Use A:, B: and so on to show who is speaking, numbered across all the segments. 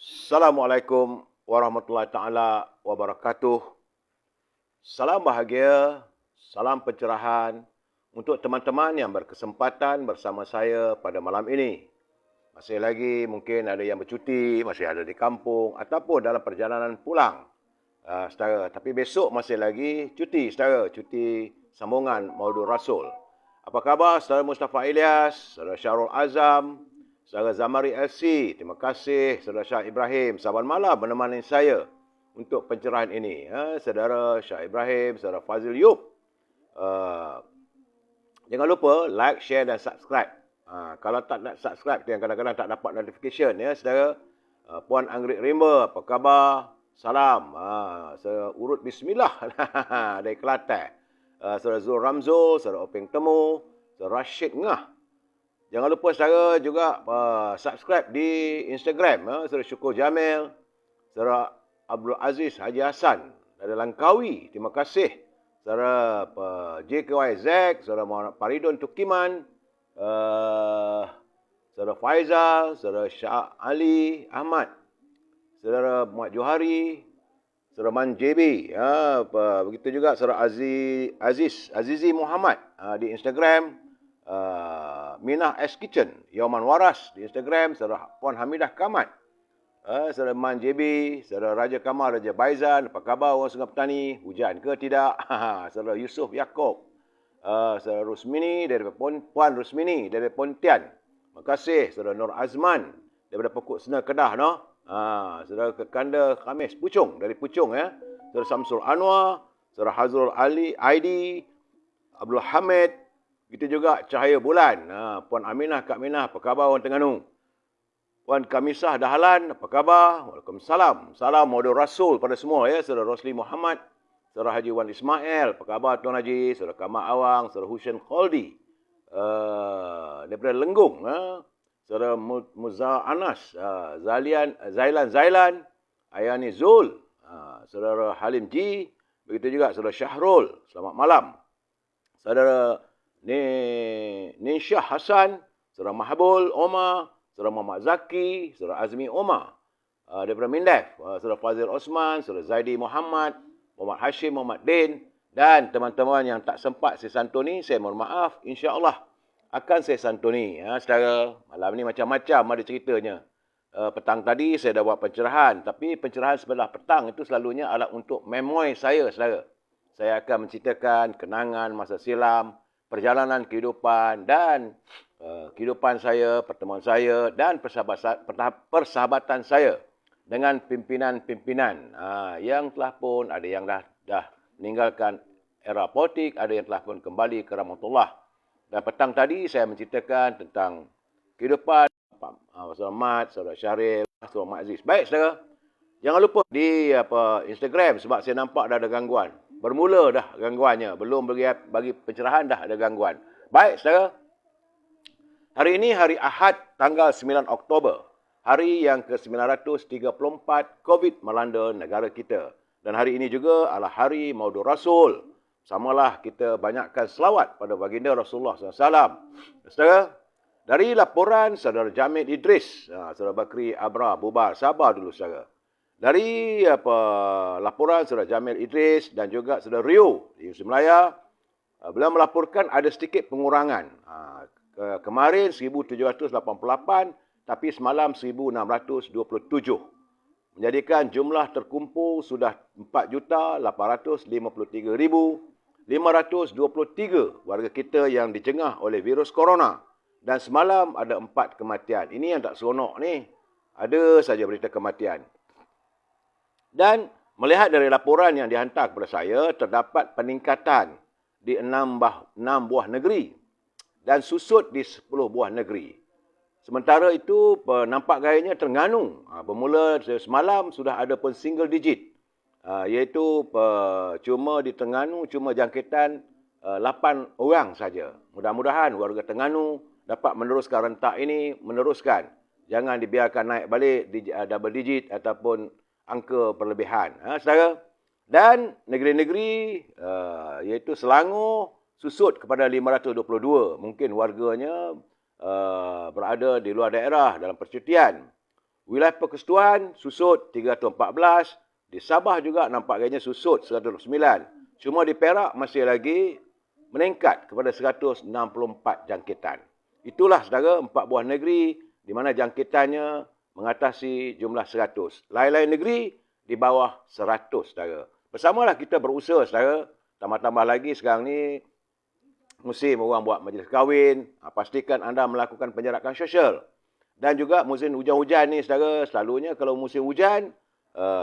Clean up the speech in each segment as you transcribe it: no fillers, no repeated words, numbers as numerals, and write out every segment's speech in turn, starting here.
A: Assalamualaikum warahmatullahi taala wabarakatuh. Salam bahagia, salam pencerahan untuk teman-teman yang berkesempatan bersama saya pada malam ini. Masih lagi mungkin ada yang bercuti, masih ada di kampung ataupun dalam perjalanan pulang. Saudara, tapi besok masih lagi cuti, saudara, cuti sambungan Maulid Rasul. Apa khabar saudara Mustafa Ilyas, saudara Syarul Azam, saudara Zamari LC, terima kasih saudara Syah Ibrahim, sahabat malam menemani saya untuk pencerahan ini. Saudara Syah Ibrahim, saudara Fazil Yub. Jangan lupa like, share dan subscribe. Kalau tak nak subscribe, yang kadang-kadang tak dapat notification ya saudara. Puan Anggrek Rimba, apa khabar? Salam. Saudara urut bismillah dari Kelantan. Saudara Zul Ramzul, saudara Openg Temu, saudara Rashid Ngah. Jangan lupa saudara juga subscribe di Instagram. Saudara Syukur Jamil, saudara Abdul Aziz Haji Hassan dari Langkawi. Terima kasih. Saudara JKYZ, saudara Muhammad Faridun Tukiman, saudara Faizal, saudara Syah Ali Ahmad, saudara Muhammad Johari, saudara Man JB, begitu juga saudara Azizi Muhammad di Instagram, Minah S Kitchen, Yoman Waras di Instagram, saudara Puan Hamidah Kamat, saudara Man JB, saudara Raja Kamal, Raja Baizan, apa khabar orang Sungai Petani, hujan ke tidak? Saudara Yusuf Yaakob, saudara Rusmini dari Puan Rusmini dari Pontian. Terima kasih saudara Nur Azman daripada Pokok Sena Kedah saudara Kekanda Khamis Puchong dari Puchong ya. Saudara Samsul Anwar, saudara Hazrul Ali Aidi, Abdul Hamid, begitu juga Cahaya Bulan, Puan Aminah Kak Minah, apa khabar orang Terengganu? Puan Kamisah Dahlan, apa khabar? Waalaikumsalam. Salam Maulid Rasul pada semua ya. Saudara Rosli Muhammad, saudara Haji Wan Ismail, apa khabar Tuan Haji? Saudara Kamal Awang, saudara Hussein Khaldi daripada Lenggung, saudara Muzza Anas, Zailan, Ayani Zul, saudara Halim Ji, begitu juga saudara Syahrul, selamat malam. Saudara Ninsyah Hasan, saudara Mahabul Omar, saudara Muhammad Zaki, saudara Azmi Omar daripada Mindef, saudara Fazil Osman, saudara Zaidi Muhammad, Muhammad Hashim, Muhammad Din, dan teman-teman yang tak sempat saya santuni, saya mohon maaf. InsyaAllah akan saya santuni. Saudara, malam ni macam-macam ada ceritanya. Petang tadi saya dah buat pencerahan, tapi pencerahan sebelah petang itu selalunya adalah untuk memori saya, saudara. Saya akan menceritakan kenangan masa silam, perjalanan kehidupan dan kehidupan saya, pertemuan saya dan persahabatan saya dengan pimpinan-pimpinan yang telah pun, ada yang dah meninggalkan era politik, ada yang telah pun kembali ke rahmatullah. Dan petang tadi saya menceritakan tentang kehidupan Saudara Mat, Saudara Syarif, Saudara Mak Aziz. Baik saudara, jangan lupa di Instagram sebab saya nampak dah ada gangguan. Bermula dah gangguannya, belum bagi pencerahan dah ada gangguan. Baik saudara, hari ini hari Ahad tanggal 9 Oktober. Hari yang ke-934 COVID melanda negara kita. Dan hari ini juga adalah hari Maulid Rasul. Samalah kita banyakkan selawat pada baginda Rasulullah SAW. Saudara, dari laporan saudara Jamil Idris, saudara Bakri Abra Bubar, sabar dulu saudara. Dari laporan saudara Jamil Idris dan juga saudara Rio di Yusuf Melaya, beliau melaporkan ada sedikit pengurangan. Kemarin 1788, tapi semalam 1627. Menjadikan jumlah terkumpul sudah 4,853,523 warga kita yang dijengah oleh virus corona. Dan semalam ada 4 kematian. Ini yang tak seronok ni. Ada saja berita kematian. Dan melihat dari laporan yang dihantar kepada saya, terdapat peningkatan di 6 buah negeri dan susut di 10 buah negeri. Sementara itu, nampak gayanya Terengganu. Bermula semalam sudah ada pun single digit. Iaitu cuma di Terengganu, cuma jangkitan 8 orang saja. Mudah-mudahan warga Terengganu dapat meneruskan rentak ini, meneruskan. Jangan dibiarkan naik balik di double digit ataupun angka berlebihan. Saudara. Dan negeri-negeri iaitu Selangor susut kepada 522. Mungkin warganya berada di luar daerah dalam percutian. Wilayah Persekutuan susut 314. Di Sabah juga nampaknya susut 109. Cuma di Perak masih lagi meningkat kepada 164 jangkitan. Itulah saudara 4 buah negeri di mana jangkitannya mengatasi jumlah 100. Lain-lain negeri di bawah 100 saudara. Bersamalah kita berusaha saudara. Tambah-tambah lagi sekarang ni musim orang buat majlis kahwin. Pastikan anda melakukan penjarakan sosial. Dan juga musim hujan-hujan ni saudara. Selalunya kalau musim hujan,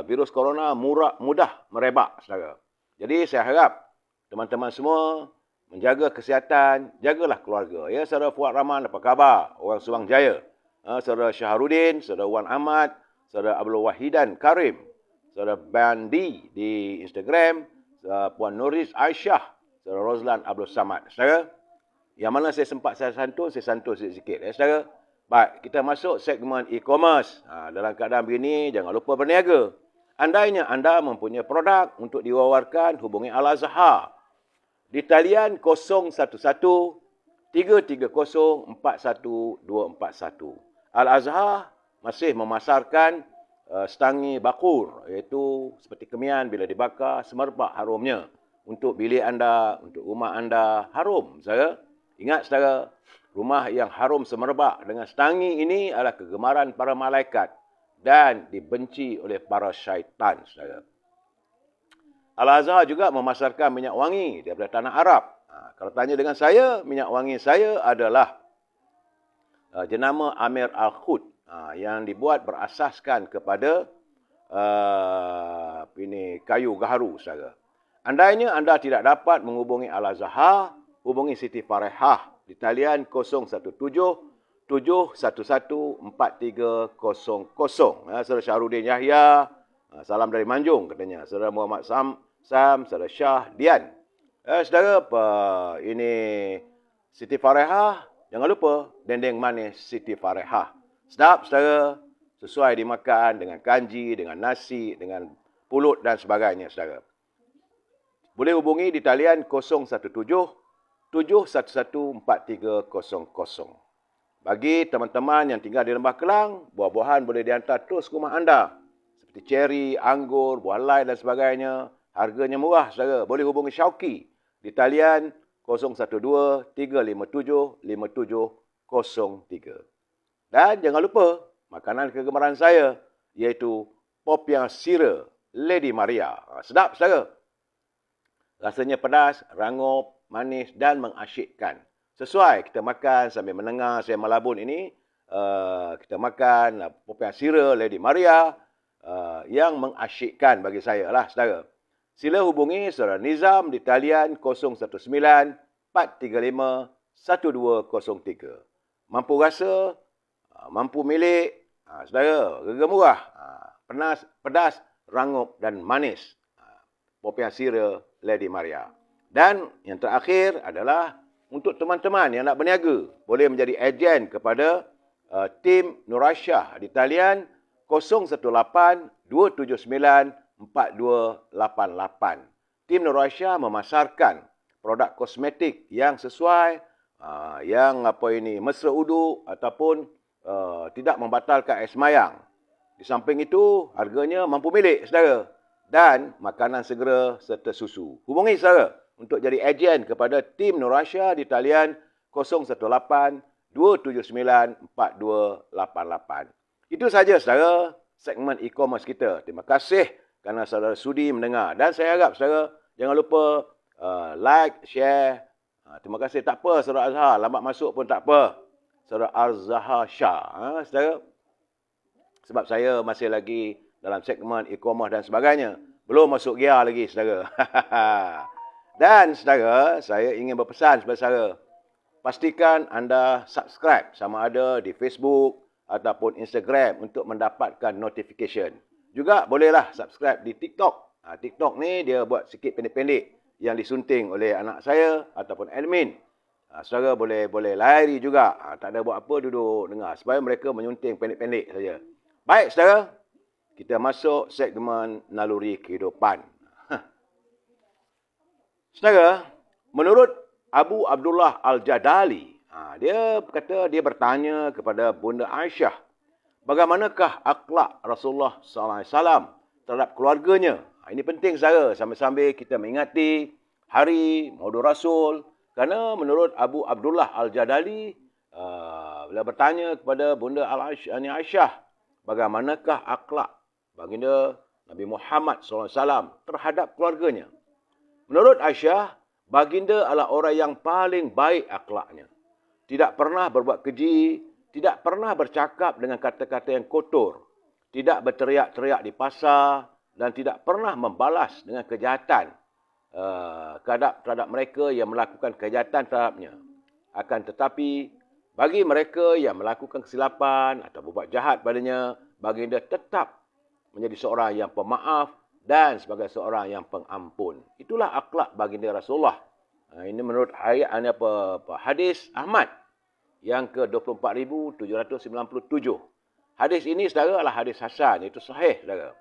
A: virus corona mudah merebak saudara. Jadi saya harap teman-teman semua menjaga kesihatan, jagalah keluarga. Ya, saudara Fuad Rahman, apa khabar? Orang Subang Jaya. Saudara Syahrudin, saudara Wan Ahmad, saudara Abdul Wahidan Karim, saudara Bandi di Instagram, saudara Puan Nuris Aisyah, saudara Rozlan Abdul Samad. Saudara, yang mana saya sempat saya santun sikit-sikit. Saudara, baik, kita masuk segmen e-commerce. Dalam keadaan begini, jangan lupa berniaga. Andainya anda mempunyai produk untuk diwawarkan, hubungi Al-Azhar di talian 011 330 41241. Al-Azhar masih memasarkan setangi bakur, iaitu seperti kemian bila dibakar, semerbak harumnya. Untuk bilik anda, untuk rumah anda, harum. Saudara, ingat saudara, rumah yang harum semerbak dengan setangi ini adalah kegemaran para malaikat dan dibenci oleh para syaitan, saudara. Al-Azhar juga memasarkan minyak wangi daripada tanah Arab. Kalau tanya dengan saya, minyak wangi saya adalah jenama Amir Al-Khud yang dibuat berasaskan kepada kayu gaharu, saudara. Andainya anda tidak dapat menghubungi Al-Azhar, hubungi Siti Farehah di talian 017 711 4300. Saudara Syahrudin Yahya, salam dari Manjung katanya. Saudara Muhammad Sam, saudara Syah Dian. Saudara, ini Siti Farehah, jangan lupa dendeng manis Siti Farehah. Sedap saudara, sesuai dimakan dengan kanji, dengan nasi, dengan pulut dan sebagainya saudara. Boleh hubungi di talian 017 711 4300. Bagi teman-teman yang tinggal di Lembah Kelang, buah-buahan boleh dihantar terus ke rumah anda. Seperti ceri, anggur, buah lai dan sebagainya. Harganya murah, saudara. Boleh hubungi Syauqi di talian 012 357 5703. Dan jangan lupa makanan kegemaran saya, iaitu popiah sira Lady Maria. Sedap, saudara. Rasanya pedas, rangup, manis dan mengasyikkan. Sesuai kita makan sambil menengah saya melabun ini, kita makan popiah sira Lady Maria yang mengasyikkan bagi saya lah, saudara. Sila hubungi saudara Nizam di talian 019 435 1203. Mampu rasa, mampu milik, saudara, harga murah, pedas, rangup dan manis. Popiah sira Lady Maria. Dan yang terakhir adalah untuk teman-teman yang nak berniaga, boleh menjadi ejen kepada tim Nur Aisyah di talian 018 279 4288. Tim Nur Aisyah memasarkan produk kosmetik yang sesuai, yang mesra uduk ataupun tidak membatalkan air semayang. Di samping itu, harganya mampu milik, saudara. Dan makanan segera serta susu. Hubungi saudara untuk jadi ejen kepada tim Nur Aisyah di talian 018 279 4288. Itu saja saudara segmen e-commerce kita. Terima kasih kerana saudara sudi mendengar. Dan saya harap saudara jangan lupa like, share. Terima kasih. Tak apa saudara Azhar, lambat masuk pun tak apa. Saudara Azhar Shah. Saudara, sebab saya masih lagi dalam segmen e-commerce dan sebagainya. Belum masuk gear lagi, saudara. Dan, saudara, saya ingin berpesan kepada saudara. Pastikan anda subscribe sama ada di Facebook ataupun Instagram untuk mendapatkan notification. Juga bolehlah subscribe di TikTok. TikTok ni dia buat sikit pendek-pendek yang disunting oleh anak saya ataupun admin. Saudara boleh lari juga. Tak ada buat apa, duduk dengar. Supaya mereka menyunting pendek-pendek saja. Baik, saudara. Kita masuk segmen naluri kehidupan. Saudara, menurut Abu Abdullah Al-Jadali, Dia kata, dia bertanya kepada Bunda Aisyah, bagaimanakah akhlak Rasulullah SAW terhadap keluarganya? Ini penting saudara, sambil-sambil kita mengingati hari Maulid Rasul. Kerana menurut Abu Abdullah Al-Jadali, bila bertanya kepada Bunda Aisyah, bagaimanakah akhlak baginda Nabi Muhammad SAW terhadap keluarganya? Menurut Aisyah, baginda adalah orang yang paling baik akhlaknya. Tidak pernah berbuat keji, tidak pernah bercakap dengan kata-kata yang kotor, tidak berteriak-teriak di pasar dan tidak pernah membalas dengan kejahatan terhadap mereka yang melakukan kejahatan terhadapnya. Akan tetapi, bagi mereka yang melakukan kesilapan atau berbuat jahat padanya, baginda tetap menjadi seorang yang pemaaf dan sebagai seorang yang pengampun. Itulah akhlak baginda Rasulullah. Ini menurut hadis Ahmad yang ke-24,797. Hadis ini, saudara, adalah hadis hasan. Itu sahih, saudara.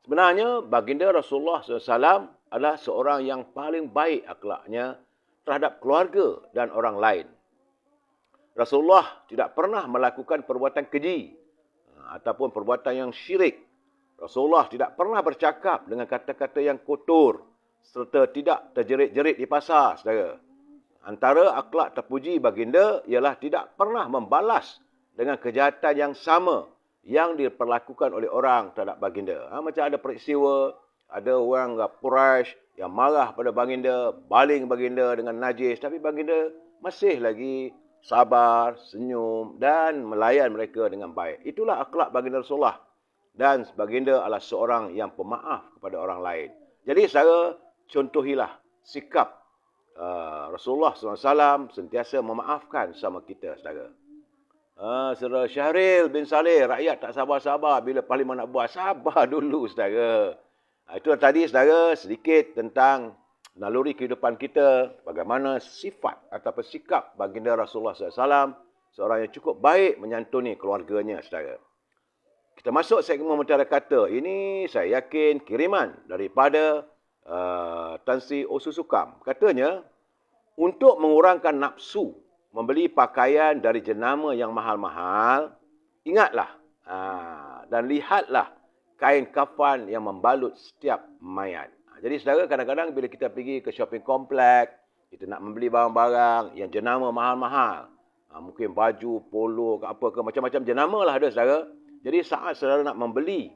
A: Sebenarnya, baginda Rasulullah SAW adalah seorang yang paling baik akhlaknya terhadap keluarga dan orang lain. Rasulullah tidak pernah melakukan perbuatan keji ataupun perbuatan yang syirik. Rasulullah tidak pernah bercakap dengan kata-kata yang kotor serta tidak terjerit-jerit di pasar, saudara. Antara akhlak terpuji baginda ialah tidak pernah membalas dengan kejahatan yang sama yang diperlakukan oleh orang terhadap baginda. Macam ada peristiwa, ada orang Quraisy yang marah pada baginda, baling baginda dengan najis, tapi baginda masih lagi sabar, senyum dan melayan mereka dengan baik. Itulah akhlak baginda Rasulullah. Dan baginda adalah seorang yang pemaaf kepada orang lain. Jadi, saudara, contohilah sikap Rasulullah SAW sentiasa memaafkan sama kita, saudara. Saudara Syahril bin Saleh, rakyat tak sabar-sabar bila Parlimen nak buat. Sabar dulu, saudara. Itu tadi, saudara, sedikit tentang naluri kehidupan kita, bagaimana sifat atau sikap baginda Rasulullah SAW, seorang yang cukup baik menyantuni keluarganya, saudara. Kita masuk segmen Mutiara Kata. Ini saya yakin kiriman daripada Tan Sri Osusukam. Katanya, untuk mengurangkan nafsu membeli pakaian dari jenama yang mahal-mahal, ingatlah dan lihatlah kain kafan yang membalut setiap mayat. Jadi, saudara, kadang-kadang bila kita pergi ke shopping kompleks, kita nak membeli barang-barang yang jenama mahal-mahal. Mungkin baju, polo, apa ke, macam-macam jenama lah ada, saudara. Jadi, saat saudara nak membeli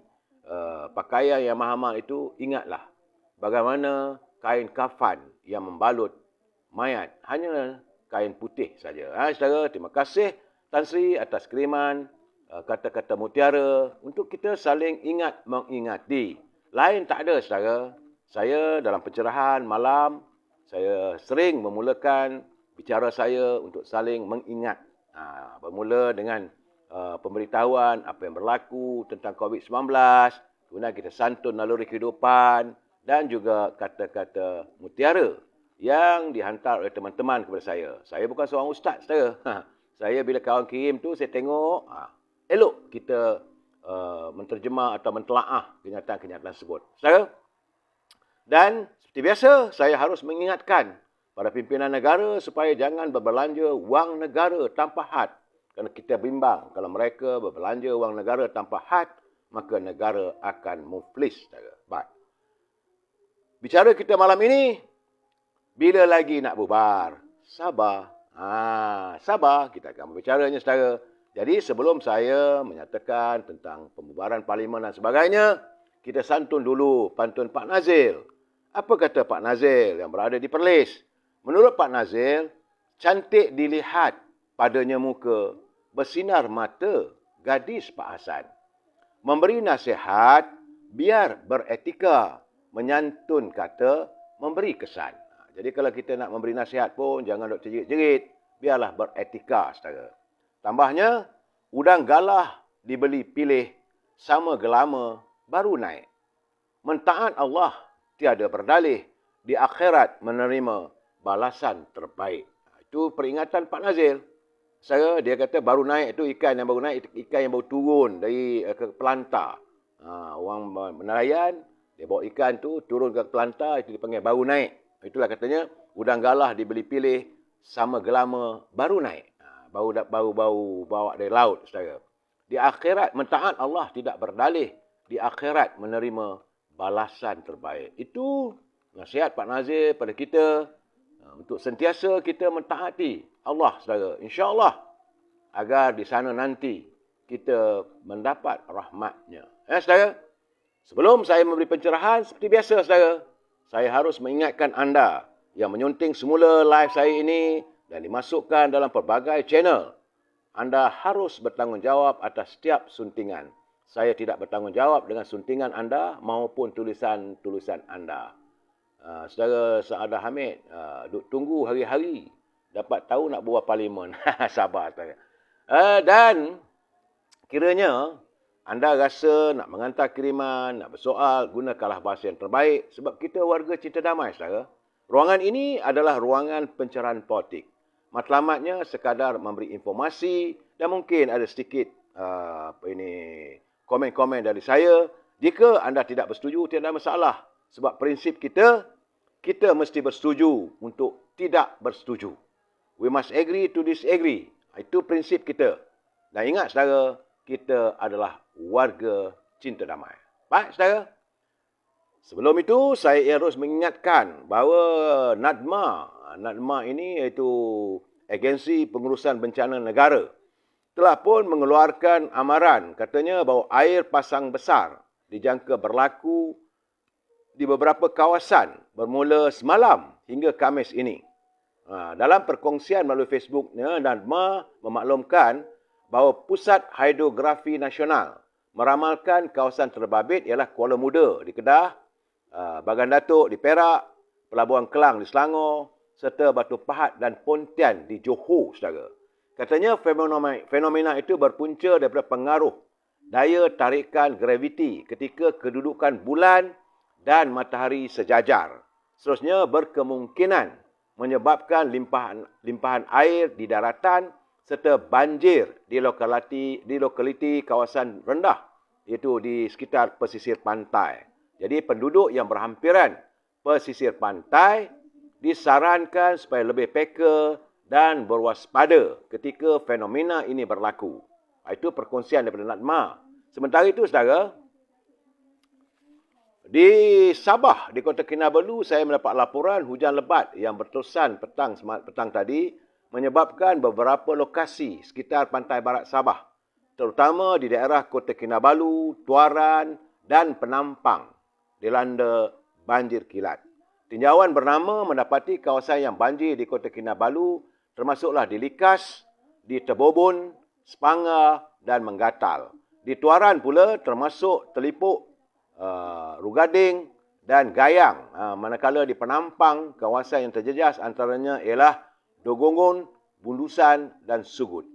A: pakaian yang mahal-mahal itu, ingatlah bagaimana kain kafan yang membalut mayat. Hanya kain putih saja. Saudara, terima kasih Tan Sri atas kiriman kata-kata mutiara untuk kita saling ingat mengingati. Lain tak ada, saudara. Saya dalam pencerahan malam, saya sering memulakan bicara saya untuk saling mengingat. Bermula dengan pemberitahuan apa yang berlaku tentang COVID-19, kemudian kita santun naluri kehidupan dan juga kata-kata mutiara yang dihantar oleh teman-teman kepada saya. Saya bukan seorang ustaz, saudara. Saya bila kawan kirim tu, saya tengok, elok kita menterjemah atau mentelaah kenyataan-kenyataan tersebut, saudara. Dan seperti biasa, saya harus mengingatkan pada pimpinan negara supaya jangan berbelanja wang negara tanpa had. Kerana kita bimbang, kalau mereka berbelanja wang negara tanpa had, maka negara akan muflis, saudara. Baik. Bicara kita malam ini, bila lagi nak bubar? Sabar. Sabar, kita akan berbicaranya, saudara. Jadi, sebelum saya menyatakan tentang pembubaran parlimen dan sebagainya, kita santun dulu pantun Pak Nazil. Apa kata Pak Nazil yang berada di Perlis? Menurut Pak Nazil, cantik dilihat padanya muka, bersinar mata gadis Pak Hasan. Memberi nasihat, biar beretika, menyantun kata, memberi kesan. Jadi kalau kita nak memberi nasihat pun, jangan duk terjerit-jerit, biarlah beretika, saudara. Tambahnya, udang galah dibeli pilih, sama gelama baru naik. Mentaat Allah tiada berdalih, di akhirat menerima balasan terbaik. Itu peringatan Pak Nazil. Dia kata baru naik itu ikan yang baru naik, ikan yang baru turun dari ke pelantar. Orang nelayan, dia bawa ikan tu turun ke pelantar, itu dipanggil baru naik. Itulah katanya, udang galah dibeli pilih, sama gelama baru naik. bau bawa dari laut, saudara. Di akhirat mentaat Allah tidak berdalih. Di akhirat menerima balasan terbaik. Itu nasihat Pak Nazir pada kita untuk sentiasa kita mentaati Allah, saudara. InsyaAllah agar di sana nanti kita mendapat rahmatnya. Saudara, sebelum saya memberi pencerahan, seperti biasa, saudara, saya harus mengingatkan anda yang menyunting semula live saya ini dan dimasukkan dalam pelbagai channel. Anda harus bertanggungjawab atas setiap suntingan. Saya tidak bertanggungjawab dengan suntingan anda maupun tulisan-tulisan anda. Saudara Saadah Hamid, tunggu hari-hari dapat tahu nak buat parlimen. Sabar, saudara. Dan kiranya anda rasa nak menghantar kiriman, nak bersoal, gunakanlah bahasa yang terbaik sebab kita warga cinta damai, saudara. Ruangan ini adalah ruangan pencerahan politik. Matlamatnya sekadar memberi informasi dan mungkin ada sedikit komen-komen dari saya. Jika anda tidak bersetuju, tidak ada masalah. Sebab prinsip kita mesti bersetuju untuk tidak bersetuju. We must agree to disagree. Itu prinsip kita. Dan ingat, saudara, kita adalah warga cinta damai. Baik, saudara. Sebelum itu, saya harus mengingatkan bahawa NADMA ini iaitu Agensi Pengurusan Bencana Negara, telah pun mengeluarkan amaran katanya bahawa air pasang besar dijangka berlaku di beberapa kawasan bermula semalam hingga Khamis ini. Dalam perkongsian melalui Facebooknya, NADMA memaklumkan bahawa Pusat Hidrografi Nasional meramalkan kawasan terbabit ialah Kuala Muda di Kedah, Bagan Datuk di Perak, Pelabuhan Kelang di Selangor, serta Batu Pahat dan Pontian di Johor, saudara. Katanya fenomena itu berpunca daripada pengaruh daya tarikan graviti ketika kedudukan bulan dan matahari sejajar. Seterusnya berkemungkinan menyebabkan limpahan air di daratan serta banjir di lokaliti kawasan rendah, iaitu di sekitar pesisir pantai. Jadi penduduk yang berhampiran pesisir pantai disarankan supaya lebih peka dan berwaspada ketika fenomena ini berlaku. Itu perkongsian daripada NADMA. Sementara itu, saudara, di Sabah, di Kota Kinabalu, saya mendapat laporan hujan lebat yang berterusan petang tadi menyebabkan beberapa lokasi sekitar pantai barat Sabah, terutama di daerah Kota Kinabalu, Tuaran dan Penampang, dilanda banjir kilat. Tinjauan bernama mendapati kawasan yang banjir di Kota Kinabalu termasuklah di Likas, di Tebobon, Sepanga dan Menggatal. Di Tuaran pula termasuk Telipuk, Rugading dan Gayang. Manakala di Penampang, kawasan yang terjejas antaranya ialah Dogongon, Bundusan dan Sugut.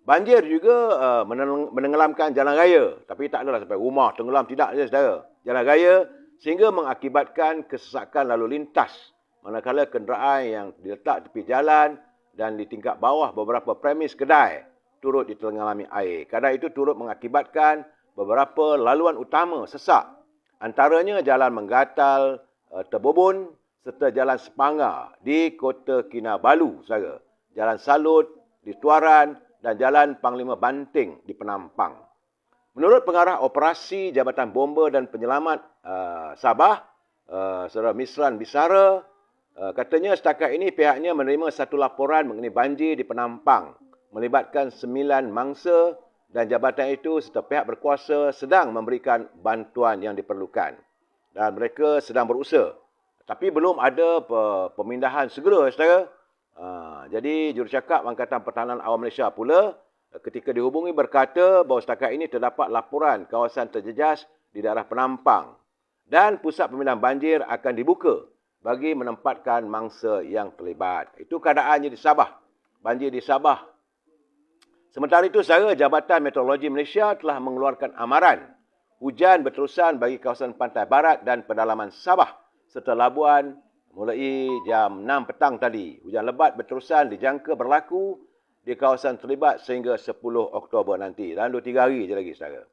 A: Banjir juga menenggelamkan jalan raya. Tapi tak adalah sampai rumah tenggelam, tidak saja, saudara. Jalan raya sehingga mengakibatkan kesesakan lalu lintas. Manakala kenderaan yang diletak tepi jalan dan di tingkat bawah beberapa premis kedai turut ditenggelami air. Kadang itu turut mengakibatkan beberapa laluan utama sesak. Antaranya Jalan Menggatal, Tebobon serta Jalan Sepanga di Kota Kinabalu, saudara. Jalan Salut di Tuaran dan Jalan Panglima Banting di Penampang. Menurut pengarah operasi Jabatan Bomba dan Penyelamat Sabah, Saudara Misran Bisara, katanya setakat ini pihaknya menerima satu laporan mengenai banjir di Penampang melibatkan 9 mangsa dan jabatan itu serta pihak berkuasa sedang memberikan bantuan yang diperlukan dan mereka sedang berusaha. Tapi belum ada pemindahan segera, saudara. Jadi Jurucakap Angkatan Pertahanan Awam Malaysia pula ketika dihubungi berkata bahawa setakat ini terdapat laporan kawasan terjejas di daerah Penampang dan pusat pemindahan banjir akan dibuka bagi menempatkan mangsa yang terlibat. Itu keadaannya di Sabah. Banjir di Sabah. Sementara itu, saudara, Jabatan Meteorologi Malaysia telah mengeluarkan amaran hujan berterusan bagi kawasan pantai barat dan pedalaman Sabah serta Labuan mulai jam 6 petang tadi. Hujan lebat berterusan dijangka berlaku di kawasan terlibat sehingga 10 Oktober nanti. Dan 2-3 hari je lagi, saudara.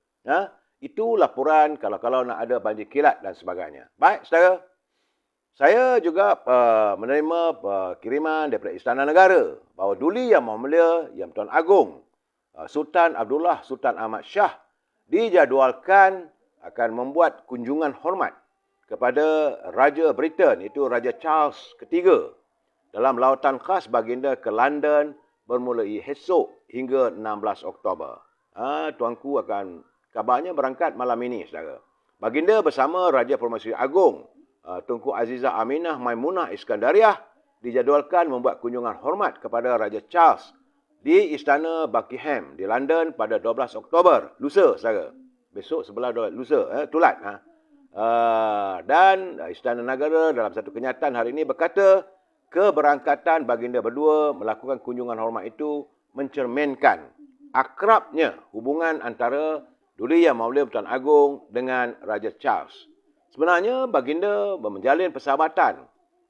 A: Itu laporan kalau nak ada banjir kilat dan sebagainya. Baik, saudara. Saya juga menerima kiriman daripada Istana Negara bahawa Duli Yang Maha Mulia Yang Tuan Agong Sultan Abdullah Sultan Ahmad Shah dijadualkan akan membuat kunjungan hormat kepada Raja Britain, itu Raja Charles III, dalam lawatan khas baginda ke London bermulai esok hingga 16 Oktober. Tuanku akan kabarnya berangkat malam ini, saudara. Baginda bersama Raja Permaisuri Agong Tunku Azizah Aminah Maimunah Iskandariah dijadualkan membuat kunjungan hormat kepada Raja Charles di Istana Buckingham di London pada 12 Oktober, lusa, saudara. Besok sebelah lusa, tulat. Dan Istana Negara dalam satu kenyataan hari ini berkata, keberangkatan baginda berdua melakukan kunjungan hormat itu mencerminkan akrabnya hubungan antara Duli Yang Maha Mulia Tuan Agong dengan Raja Charles. Sebenarnya baginda menjalin persahabatan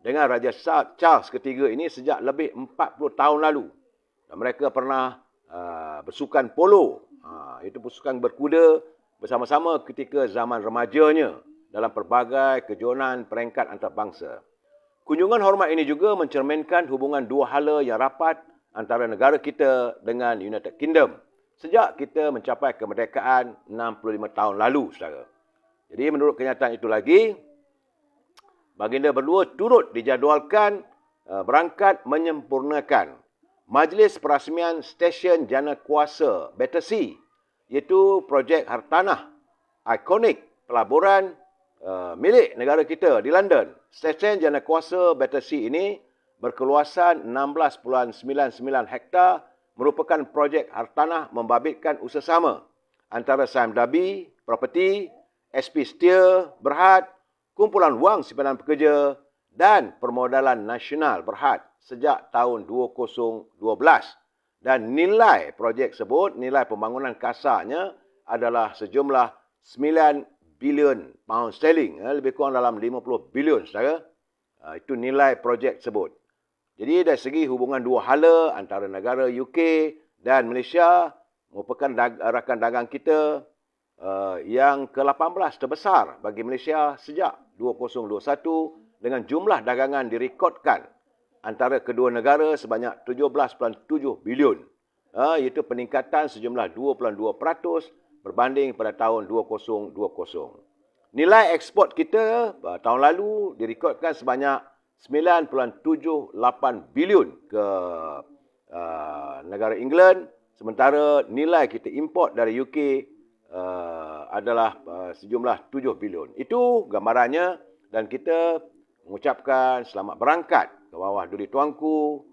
A: dengan Raja Charles III ini sejak lebih 40 tahun lalu. Dan mereka pernah bersukan polo, itu bersukan berkuda bersama-sama ketika zaman remajanya dalam pelbagai kejohanan peringkat antarabangsa. Kunjungan hormat ini juga mencerminkan hubungan dua hala yang rapat antara negara kita dengan United Kingdom sejak kita mencapai kemerdekaan 65 tahun lalu, saudara. Jadi menurut kenyataan itu lagi, baginda berdua turut dijadualkan berangkat menyempurnakan Majlis Perasmian Stesen Jana Kuasa Battersea, iaitu projek hartanah ikonik pelaburan milik negara kita di London. Stesen Jana Kuasa Battersea ini berkeluasan 16.99 hektar, merupakan projek hartanah membabitkan usaha sama antara Sime Darby Property, SP Steel Berhad, Kumpulan Wang Simpanan Pekerja dan Permodalan Nasional Berhad sejak tahun 2012. Dan nilai projek tersebut, nilai pembangunan kasarnya adalah sejumlah 9 bilion pound sterling, lebih kurang dalam 50 bilion, saudara. Itu nilai projek tersebut. Jadi dari segi hubungan dua hala antara negara UK dan Malaysia merupakan rakan dagang kita yang ke-18 terbesar bagi Malaysia sejak 2021 dengan jumlah dagangan direkodkan antara kedua negara sebanyak 17.7 bilion. Iaitu peningkatan sejumlah 2.2% berbanding pada tahun 2020. Nilai ekspor kita tahun lalu direkodkan sebanyak 9.78 bilion ke negara England, sementara nilai kita import dari UK adalah sejumlah 7 bilion. Itu gambarannya, dan kita mengucapkan selamat berangkat ke bawah Duli Tuanku.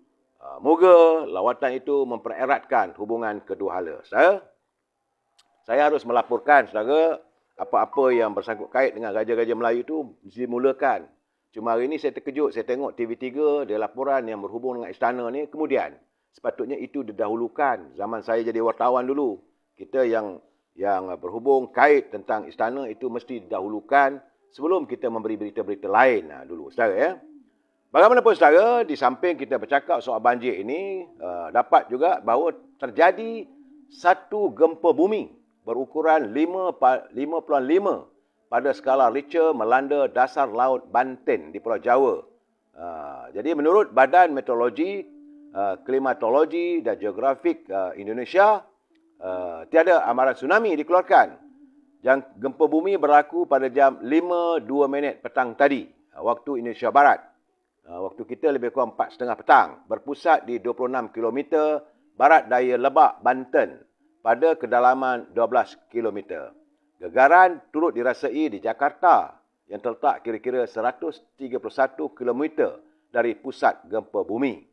A: Moga lawatan itu mempereratkan hubungan kedua hala. Saya harus melaporkan, saudara, apa-apa yang bersangkut kait dengan Raja-Raja Melayu itu dimulakan. Cuma hari ini saya terkejut, saya tengok TV3, dia laporan yang berhubung dengan istana ni. Kemudian, sepatutnya itu didahulukan. Zaman saya jadi wartawan dulu, kita yang berhubung kait tentang istana itu mesti didahulukan sebelum kita memberi berita-berita lain dulu, saudara, ya. Bagaimanapun, saudara, di samping kita bercakap soal banjir ini, dapat juga bahawa terjadi satu gempa bumi berukuran 5.5 pada skala Richter melanda dasar laut Banten di Pulau Jawa. Jadi menurut Badan Meteorologi, Klimatologi dan Geografik Indonesia, tiada amaran tsunami dikeluarkan. Gempa bumi berlaku pada jam 5.02 petang tadi, waktu Indonesia Barat. Waktu kita lebih kurang 4.30 petang. Berpusat di 26 km barat daya Lebak, Banten pada kedalaman 12 km. Gegaran turut dirasai di Jakarta yang terletak kira-kira 131 km dari pusat gempa bumi.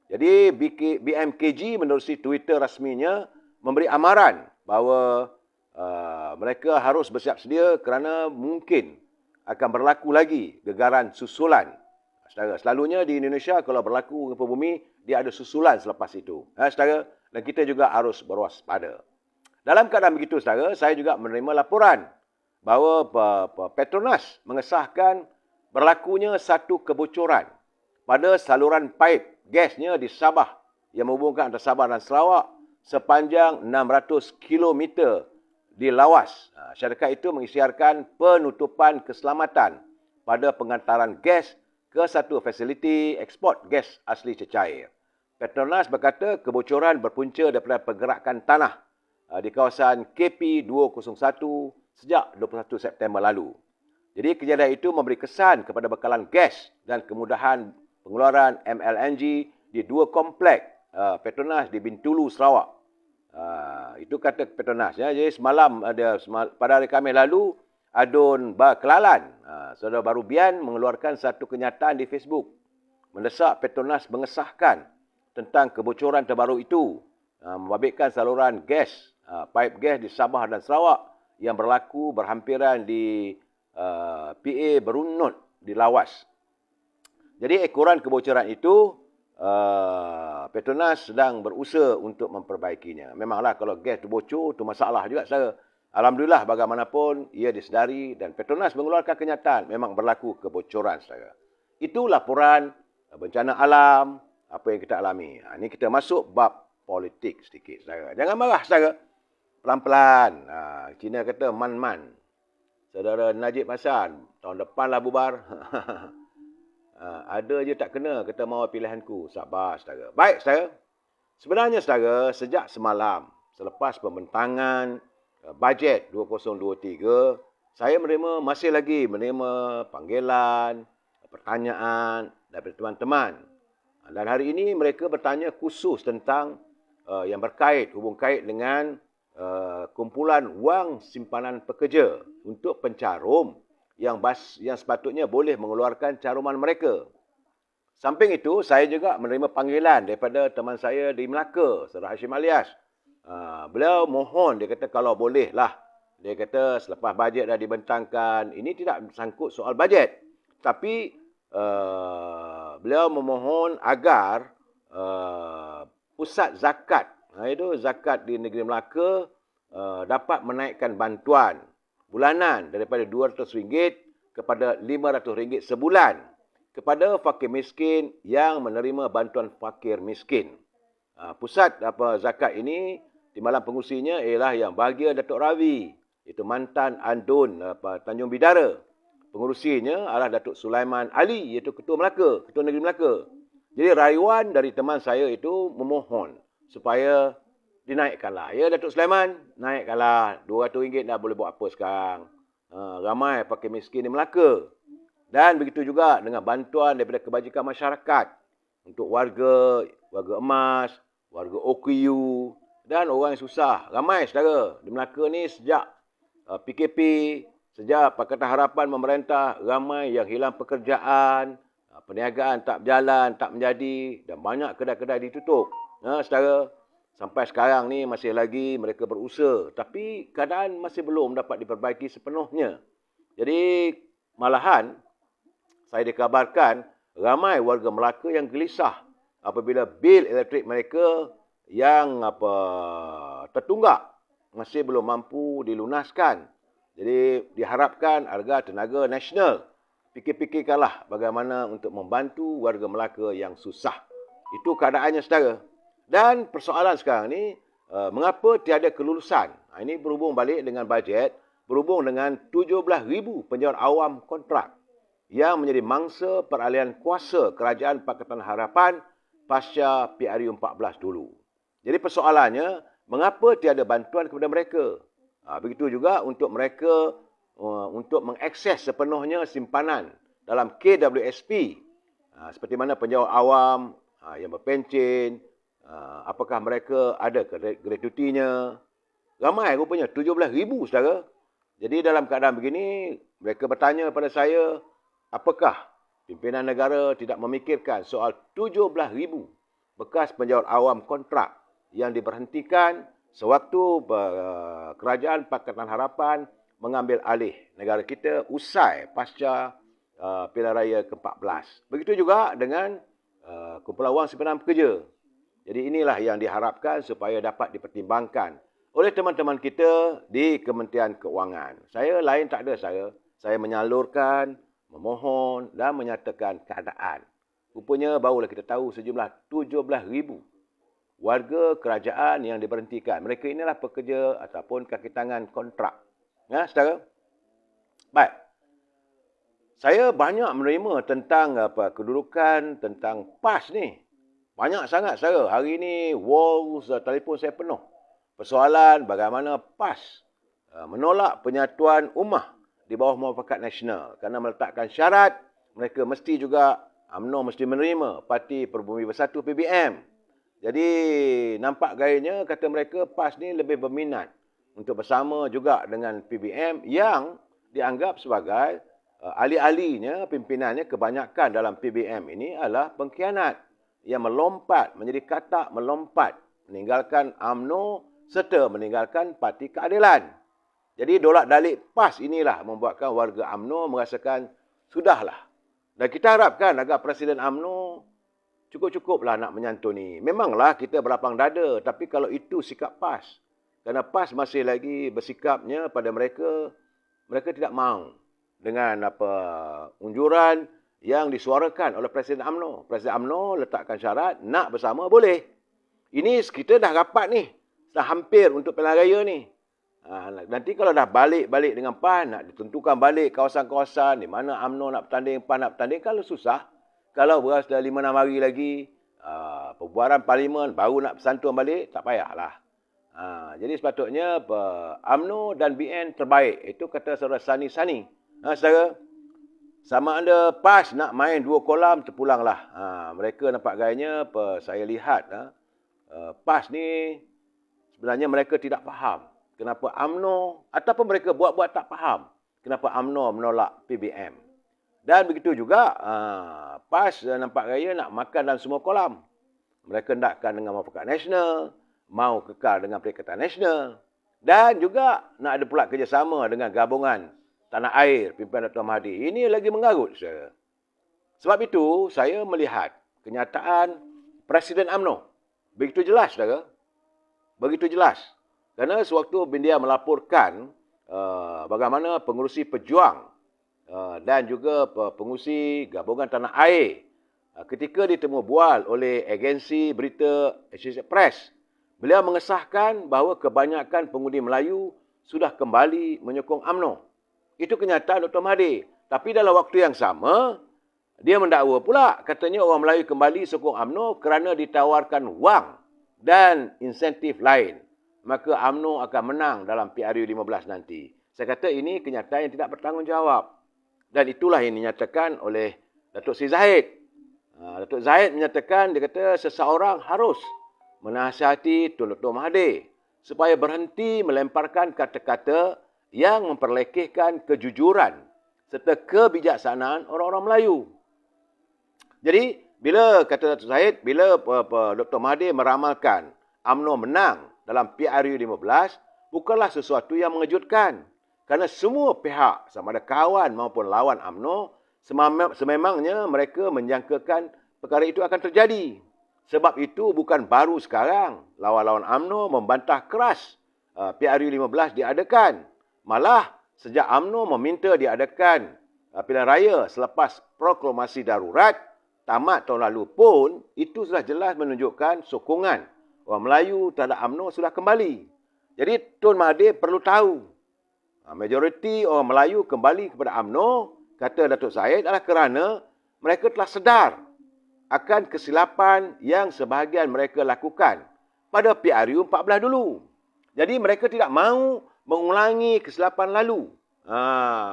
A: Jadi BMKG menerusi Twitter rasminya memberi amaran bahawa mereka harus bersiap sedia kerana mungkin akan berlaku lagi gegaran susulan. Saudara, selalunya di Indonesia kalau berlaku gempa bumi, dia ada susulan selepas itu. Saudara, dan kita juga harus berwaspada. Dalam keadaan begitu, saudara, saya juga menerima laporan bahawa Petronas mengesahkan berlakunya satu kebocoran pada saluran paip gasnya di Sabah yang menghubungkan antara Sabah dan Sarawak sepanjang 600 km di lawas. Syarikat itu mengisytiharkan penutupan keselamatan pada pengantaran gas ke satu fasiliti ekspor gas asli cecair. Petronas berkata kebocoran berpunca daripada pergerakan tanah di kawasan KP 201 sejak 21 September lalu. Jadi kejadian itu memberi kesan kepada bekalan gas dan kemudahan pengeluaran MLNG di dua komplek Petronas di Bintulu, Sarawak. Itu kata Petronas. Ya. Jadi pada hari Khamis lalu, Adun Kelalan, Saudara Baru Bian mengeluarkan satu kenyataan di Facebook mendesak Petronas mengesahkan tentang kebocoran terbaru itu, membabitkan saluran gas, pipe gas di Sabah dan Sarawak yang berlaku berhampiran di PA Berunut di Lawas. Jadi ekoran kebocoran itu Petronas sedang berusaha untuk memperbaikinya. Memanglah kalau gas itu bocor, itu masalah juga saudara. Alhamdulillah bagaimanapun ia disedari dan Petronas mengeluarkan kenyataan memang berlaku kebocoran saudara. Itu laporan bencana alam apa yang kita alami. Ini kita masuk bab politik sedikit saudara. Jangan marah saudara. Pelan-pelan. Cina kata man-man. Saudara Najib Hassan, tahun depanlah bubar. Ada je tak kena, kata mahu pilihanku. Sabar, saudara. Baik, saudara. Sebenarnya, saudara, sejak semalam, selepas pembentangan bajet 2023, saya masih lagi menerima panggilan, pertanyaan daripada teman-teman. Dan hari ini mereka bertanya khusus tentang yang hubung kait dengan kumpulan wang simpanan pekerja untuk pencarum yang sepatutnya boleh mengeluarkan caruman mereka. Samping itu, saya juga menerima panggilan daripada teman saya di Melaka, Saudara Hashim Alias. Beliau mohon, dia kata kalau boleh lah. Dia kata selepas bajet dah dibentangkan, ini tidak sangkut soal bajet. Tapi beliau memohon agar pusat zakat, itu zakat di negeri Melaka, dapat menaikkan bantuan bulanan daripada RM200 kepada RM500 sebulan kepada fakir miskin yang menerima bantuan fakir miskin. Pusat zakat ini, timbalan pengurusinya ialah yang bahagia Datuk Ravi, itu mantan Andun Tanjung Bidara. Pengurusinya adalah Datuk Sulaiman Ali, iaitu Ketua Melaka, Ketua Negeri Melaka. Jadi rayuan dari teman saya itu memohon supaya dinaikkanlah. Ya Datuk Sulaiman, naikkanlah. RM200 dah boleh buat apa sekarang. Ramai fakir miskin di Melaka. Dan begitu juga dengan bantuan daripada kebajikan masyarakat untuk warga emas, warga OKU dan orang yang susah. Ramai saudara di Melaka ni sejak PKP, sejak Pakatan Harapan memerintah, ramai yang hilang pekerjaan, perniagaan tak berjalan, tak menjadi dan banyak kedai-kedai ditutup. Saudara, sampai sekarang ni masih lagi mereka berusaha. Tapi keadaan masih belum dapat diperbaiki sepenuhnya. Jadi malahan saya dikabarkan ramai warga Melaka yang gelisah apabila bil elektrik mereka yang tertunggak masih belum mampu dilunaskan. Jadi diharapkan Harga Tenaga Nasional fikir-fikirkanlah bagaimana untuk membantu warga Melaka yang susah. Itu keadaannya saudara. Dan persoalan sekarang ni, mengapa tiada kelulusan? Ini berhubung balik dengan bajet, berhubung dengan 17,000 penjawat awam kontrak yang menjadi mangsa peralihan kuasa Kerajaan Pakatan Harapan pasca PRU 14 dulu. Jadi persoalannya, mengapa tiada bantuan kepada mereka? Begitu juga untuk mereka untuk mengakses sepenuhnya simpanan dalam KWSP. Seperti mana penjawat awam yang berpencen, apakah mereka ada gratuitinya? Ramai rupanya, 17,000 saudara. Jadi dalam keadaan begini, mereka bertanya kepada saya, apakah pimpinan negara tidak memikirkan soal 17,000 bekas penjawat awam kontrak yang diberhentikan sewaktu Kerajaan Pakatan Harapan mengambil alih negara kita usai pasca pilihan raya ke-14. Begitu juga dengan kumpulan wang simpanan pekerja. Jadi inilah yang diharapkan supaya dapat dipertimbangkan oleh teman-teman kita di Kementerian Keuangan. Saya lain tak ada saya menyalurkan, memohon dan menyatakan keadaan. Rupanya barulah kita tahu sejumlah 17,000 warga kerajaan yang diberhentikan. Mereka inilah pekerja ataupun kaki tangan kontrak. Ya, saudara? Baik. saya banyak menerima tentang kedudukan, tentang PAS ni. Banyak sangat saya. Hari ni walls telefon saya penuh. Persoalan bagaimana PAS menolak penyatuan ummah di bawah Muafakat Nasional. Kerana meletakkan syarat, mereka mesti juga, UMNO mesti menerima Parti Peribumi Bersatu PBM. Jadi nampak gayanya kata mereka PAS ni lebih berminat untuk bersama juga dengan PBM yang dianggap sebagai ahli-ahlinya, pimpinannya kebanyakan dalam PBM ini adalah pengkhianat yang melompat, menjadi katak melompat, meninggalkan UMNO serta meninggalkan Parti Keadilan. Jadi dolak-dalik PAS inilah membuatkan warga UMNO merasakan sudahlah. Dan kita harapkan agar Presiden UMNO cukup-cukuplah nak menyantuni. Memanglah kita berlapang dada, tapi kalau itu sikap PAS, kerana PAS masih lagi bersikapnya pada mereka tidak mahu dengan unjuran yang disuarakan oleh Presiden UMNO. Presiden UMNO letakkan syarat, nak bersama boleh. Ini kita dah rapat ni, dah hampir untuk pilihan raya ni. Nanti kalau dah balik dengan PAN, nak ditentukan balik kawasan-kawasan di mana UMNO nak bertanding, PAN nak bertanding, kalau susah. Kalau beras dah 5-6 hari lagi, perbuaran parlimen baru nak bersantun balik, tak payahlah. Jadi sepatutnya UMNO dan BN terbaik. Itu kata saudara Sani. Saudara, sama ada PAS nak main 2 kolam, terpulanglah. Mereka nampak gayanya, saya lihat, PAS ni sebenarnya mereka tidak faham kenapa UMNO, ataupun mereka buat-buat tak faham kenapa UMNO menolak PBM. Dan begitu juga, PAS nampak gaya nak makan dalam semua kolam. Mereka hendakkan dengan Muafakat Nasional, mau kekal dengan Perikatan Nasional. Dan juga nak ada pula kerjasama dengan gabungan Tanah Air, pimpinan Dr. Mahathir. Ini lagi mengarut saya. Sebab itu, saya melihat kenyataan Presiden UMNO. Begitu jelas, saudara. Begitu jelas. Kerana sewaktu dia melaporkan bagaimana pengurusi pejuang dan juga pengurusi gabungan Tanah Air ketika ditemu bual oleh agensi berita Associated Press, beliau mengesahkan bahawa kebanyakan pengundi Melayu sudah kembali menyokong UMNO. Itu kenyataan Dr. Mahathir. Tapi dalam waktu yang sama, dia mendakwa pula, katanya orang Melayu kembali sokong UMNO kerana ditawarkan wang dan insentif lain. Maka UMNO akan menang dalam PRU 15 nanti. Saya kata ini kenyataan yang tidak bertanggungjawab. Dan itulah yang dinyatakan oleh Datuk Seri Zahid. Datuk Zahid menyatakan, dia kata seseorang harus menasihati Tun Dr. Mahathir supaya berhenti melemparkan kata-kata yang memperlekehkan kejujuran serta kebijaksanaan orang-orang Melayu. Jadi, bila kata Datuk Zahid, bila Dr. Mahathir meramalkan UMNO menang dalam PRU 15, bukanlah sesuatu yang mengejutkan. Kerana semua pihak, sama ada kawan maupun lawan UMNO, sememangnya mereka menjangkakan perkara itu akan terjadi. Sebab itu bukan baru sekarang lawan-lawan UMNO membantah keras PRU 15 diadakan. Malah sejak UMNO meminta diadakan pilihan raya selepas proklamasi darurat tamat tahun lalu pun, itu sudah jelas menunjukkan sokongan orang Melayu terhadap UMNO sudah kembali. Jadi Tun Mahathir perlu tahu, majoriti orang Melayu kembali kepada UMNO, kata Datuk Zahid, adalah kerana mereka telah sedar akan kesilapan yang sebahagian mereka lakukan pada PRU 14 dulu. Jadi mereka tidak mahu mengulangi kesilapan lalu.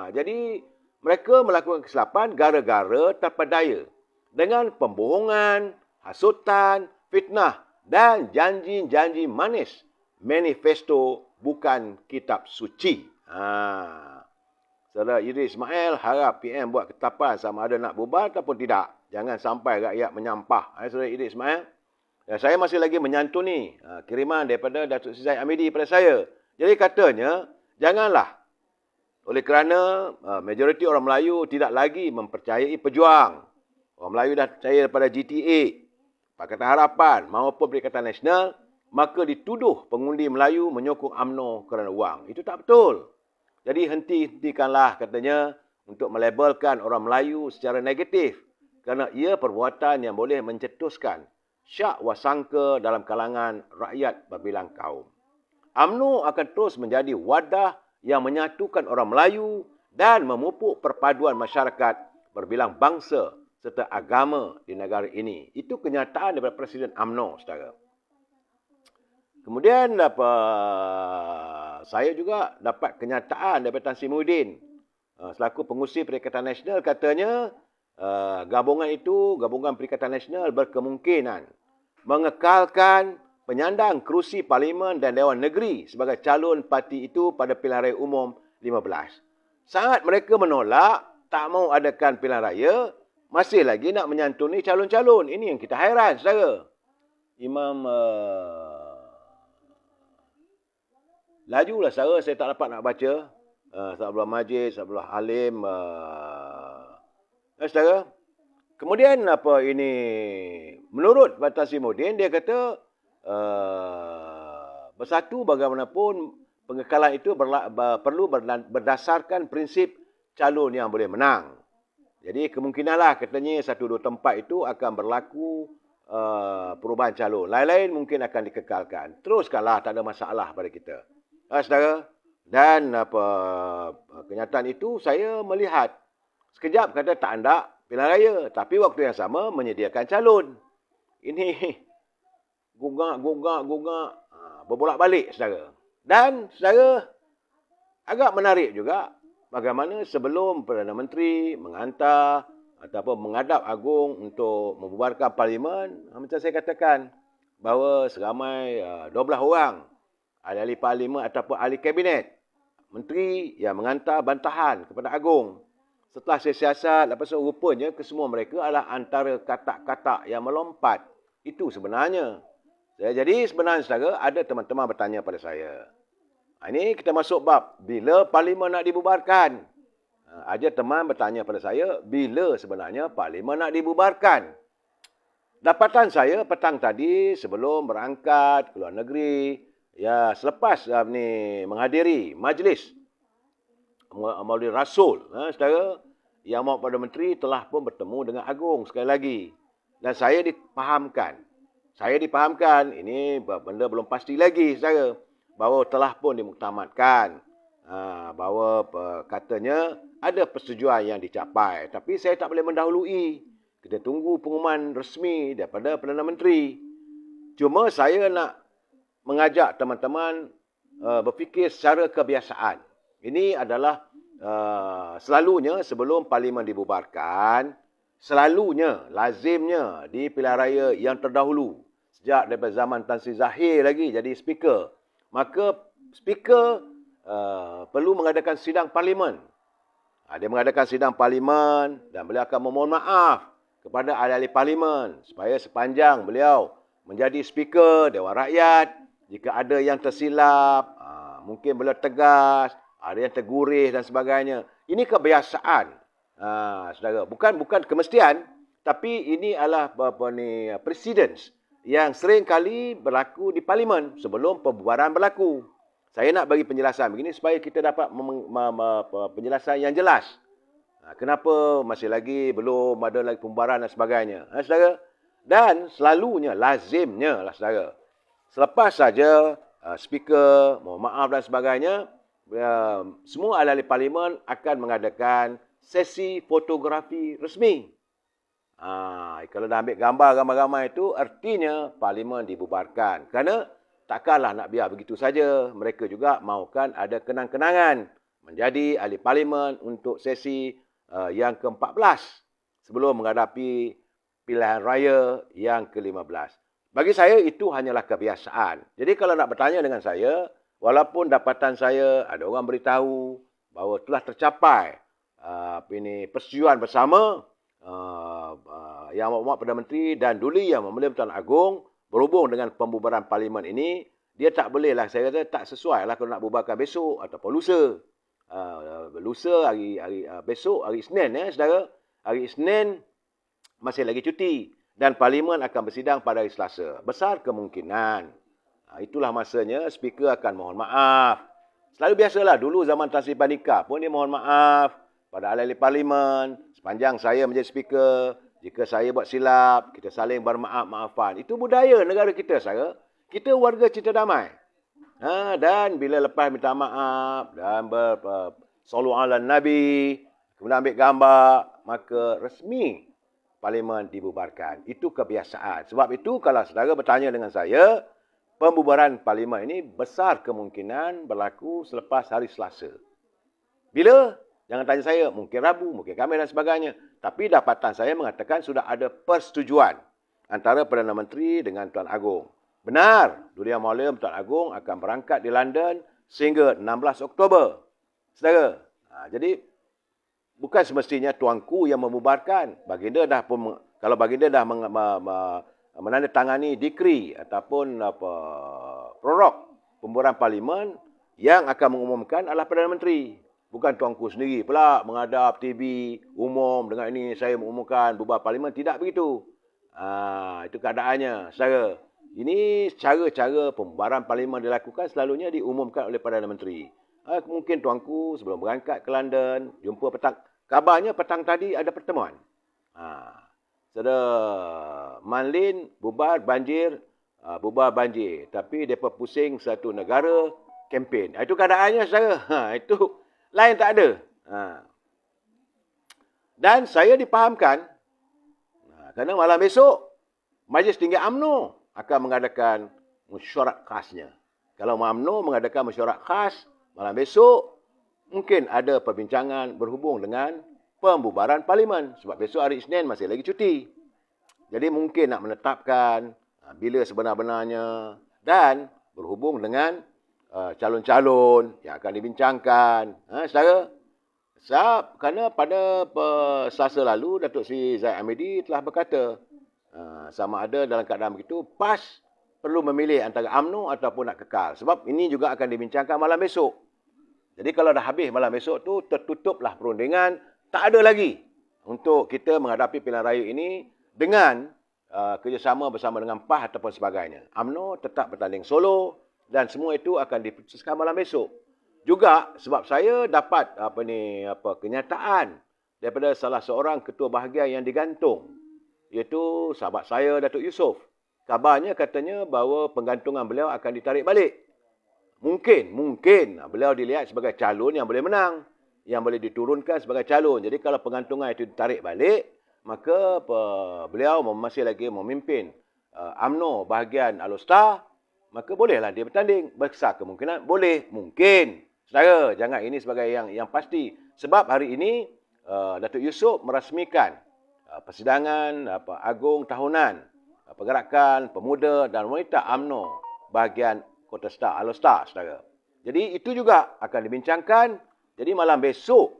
A: Jadi mereka melakukan kesilapan gara-gara terpedaya dengan pembohongan, hasutan, fitnah dan janji-janji manis. Manifesto bukan kitab suci. Saudara Idris Ismail harap PM buat ketetapan sama ada nak bubar ataupun tidak. Jangan sampai rakyat menyampah. Saudara Idris Ismail. Saya masih lagi menyantuni kiriman daripada Datuk Seri Zahid Hamidi pada saya. Jadi katanya, janganlah. Oleh kerana majoriti orang Melayu tidak lagi mempercayai pejuang. Orang Melayu dah percaya pada GTA, Pakatan Harapan maupun Perikatan Nasional, maka dituduh pengundi Melayu menyokong UMNO kerana wang. Itu tak betul. Jadi hentikanlah katanya untuk melabelkan orang Melayu secara negatif kerana ia perbuatan yang boleh mencetuskan syak wasangka dalam kalangan rakyat berbilang kaum. UMNO akan terus menjadi wadah yang menyatukan orang Melayu dan memupuk perpaduan masyarakat berbilang bangsa serta agama di negara ini. Itu kenyataan daripada Presiden UMNO, saudara. Kemudian saya juga dapat kenyataan daripada Tan Sri Muhyiddin selaku pengurusi Perikatan Nasional, katanya gabungan Perikatan Nasional berkemungkinan mengekalkan penyandang kerusi Parlimen dan Dewan Negeri sebagai calon parti itu pada pilihan raya umum 15. Sangat mereka menolak, tak mahu adakan pilihan raya, masih lagi nak menyantuni calon-calon. Ini yang kita hairan, saudara. Imam lajulah saudara, saya tak dapat nak baca. Sabullah Majid, Sabullah Halim, saudara. Kemudian menurut Tan Sri Muhyiddin, dia kata bersatu bagaimanapun pengekalan itu perlu berdasarkan prinsip calon yang boleh menang. Jadi kemungkinanlah katanya 1-2 tempat itu akan berlaku perubahan calon. Lain-lain mungkin akan dikekalkan. Teruskanlah, tak ada masalah pada kita. Saudara, dan kenyataan itu saya melihat sekejap kata tak ada pilihan raya, tapi waktu yang sama menyediakan calon. Ini gugak, berbolak-balik, saudara. Dan, saudara, agak menarik juga bagaimana sebelum Perdana Menteri menghantar ataupun menghadap Agung untuk membubarkan Parlimen, macam saya katakan, bahawa seramai 12 orang ahli Parlimen ataupun ahli Kabinet, menteri yang menghantar bantahan kepada Agung. Setelah saya siasat, lepas itu rupanya kesemua mereka adalah antara katak-katak yang melompat. Itu sebenarnya. Jadi sebenarnya, saudara, ada teman-teman bertanya pada saya. Ini kita masuk bab, bila Parlimen nak dibubarkan? Ada teman bertanya pada saya, bila sebenarnya Parlimen nak dibubarkan? Dapatan saya petang tadi sebelum berangkat ke luar negeri, ya selepas menghadiri majlis Maulid Rasul, saudara, Yang Amat Perdana Menteri telah pun bertemu dengan Agung sekali lagi. Dan saya dipahamkan, ini benda belum pasti lagi, saudara, bahawa telah pun dimuktamadkan, bahawa katanya ada persetujuan yang dicapai. Tapi saya tak boleh mendahului. Kita tunggu pengumuman resmi daripada Perdana Menteri. Cuma saya nak mengajak teman-teman berfikir secara kebiasaan. Ini adalah selalunya sebelum Parlimen dibubarkan, lazimnya di pilihan raya yang terdahulu, sejak daripada zaman Tan Sri Zahir lagi jadi speaker, maka speaker perlu mengadakan sidang Parlimen. Dia mengadakan sidang Parlimen dan beliau akan memohon maaf kepada ahli-ahli Parlimen supaya sepanjang beliau menjadi speaker Dewan Rakyat, jika ada yang tersilap, mungkin beliau tegas, ada yang tergurih dan sebagainya. Ini kebiasaan, saudara. Bukan kemestian, tapi ini adalah precedence yang sering kali berlaku di Parlimen sebelum pembubaran berlaku. Saya nak bagi penjelasan begini supaya kita dapat penjelasan yang jelas. Kenapa masih lagi belum ada lagi pembubaran dan sebagainya, saudara. Dan selalunya, lazimnya lah, saudara, selepas saja speaker mohon maaf dan sebagainya, semua ahli Parlimen akan mengadakan sesi fotografi resmi. Kalau dah ambil gambar ramai-ramai itu, artinya Parlimen dibubarkan. Kerana takkanlah nak biar begitu saja. Mereka juga mahukan ada kenang-kenangan menjadi ahli Parlimen untuk sesi yang ke-14 sebelum menghadapi pilihan raya yang ke-15. Bagi saya itu hanyalah kebiasaan. Jadi kalau nak bertanya dengan saya, walaupun dapatan saya ada orang beritahu bahawa telah tercapai persetujuan bersama Yang Amat Perdana Menteri dan Duli Yang Mulia Pertuan Agong berhubung dengan pembubaran Parlimen ini, dia tak boleh lah, saya kata tak sesuai lah kalau nak bubarkan besok ataupun lusa. Besok hari Isnin, saudara. Hari Isnin masih lagi cuti dan Parlimen akan bersidang pada hari Selasa. Besar kemungkinan itulah masanya speaker akan mohon maaf. Selalu biasalah, dulu zaman Tan Sri Pandika pun dia mohon maaf pada ahli-ahli Parlimen. Sepanjang saya menjadi speaker, jika saya buat silap, kita saling bermaaf-maafan. Itu budaya negara kita, saudara. Kita warga cinta damai. Dan bila lepas minta maaf dan Sallu ala Nabi, kemudian ambil gambar, maka resmi parlimen dibubarkan. Itu kebiasaan. Sebab itu kalau saudara bertanya dengan saya, pembubaran parlimen ini besar kemungkinan berlaku selepas hari Selasa. Bila? Jangan tanya saya, mungkin Rabu, mungkin Khamis dan sebagainya. Tapi dapatan saya mengatakan sudah ada persetujuan antara Perdana Menteri dengan Tuan Agong. Benar, Durian Malam Tuan Agong akan berangkat di London sehingga 16 Oktober. Saudara, jadi bukan semestinya tuanku yang membubarkan. Baginda dah pun, kalau baginda dah menandatangani dekri ataupun prorok pembubaran parlimen, yang akan mengumumkan adalah Perdana Menteri. Bukan tuanku sendiri pula menghadap TV umum dengan ini saya mengumumkan bubar parlimen. Tidak begitu. Itu keadaannya. Saudara, ini cara-cara pembubaran parlimen dilakukan selalunya diumumkan oleh Perdana Menteri. Mungkin tuanku sebelum berangkat ke London, jumpa petang. Kabarnya petang tadi ada pertemuan. Saudara, Manlin bubar banjir. Tapi mereka pusing satu negara kempen. Itu keadaannya, saudara. Itu lain tak ada. Dan saya dipahamkan, kerana malam besok, Majlis Tinggi UMNO akan mengadakan mesyuarat khasnya. Kalau UMNO mengadakan mesyuarat khas, malam besok, mungkin ada perbincangan berhubung dengan pembubaran parlimen. Sebab besok hari Isnin masih lagi cuti. Jadi mungkin nak menetapkan bila sebenar-benarnya dan berhubung dengan calon-calon yang akan dibincangkan. Saudara, kerana pada Selasa lalu, Datuk Seri Zahid Hamidi telah berkata, sama ada dalam keadaan begitu, PAS perlu memilih antara UMNO ataupun nak kekal. Sebab ini juga akan dibincangkan malam besok. Jadi kalau dah habis malam besok tu, tertutuplah perundingan, tak ada lagi untuk kita menghadapi pilihan raya ini dengan kerjasama bersama dengan PAS ataupun sebagainya. UMNO tetap bertanding solo, dan semua itu akan diputuskan malam besok. Juga sebab saya dapat kenyataan daripada salah seorang ketua bahagian yang digantung, iaitu sahabat saya, Datuk Yusof. Kabarnya katanya bahawa penggantungan beliau akan ditarik balik. Mungkin beliau dilihat sebagai calon yang boleh menang, yang boleh diturunkan sebagai calon. Jadi kalau penggantungan itu ditarik balik, maka beliau masih lagi memimpin UMNO bahagian Alor, maka bolehlah dia bertanding. Besar kemungkinan boleh, mungkin. Saudara, jangan ini sebagai yang pasti. Sebab hari ini Datuk Yusof merasmikan persidangan agung tahunan Pergerakan Pemuda dan Wanita UMNO bahagian Kota Star, Alor Star, saudara. Jadi itu juga akan dibincangkan. Jadi malam besok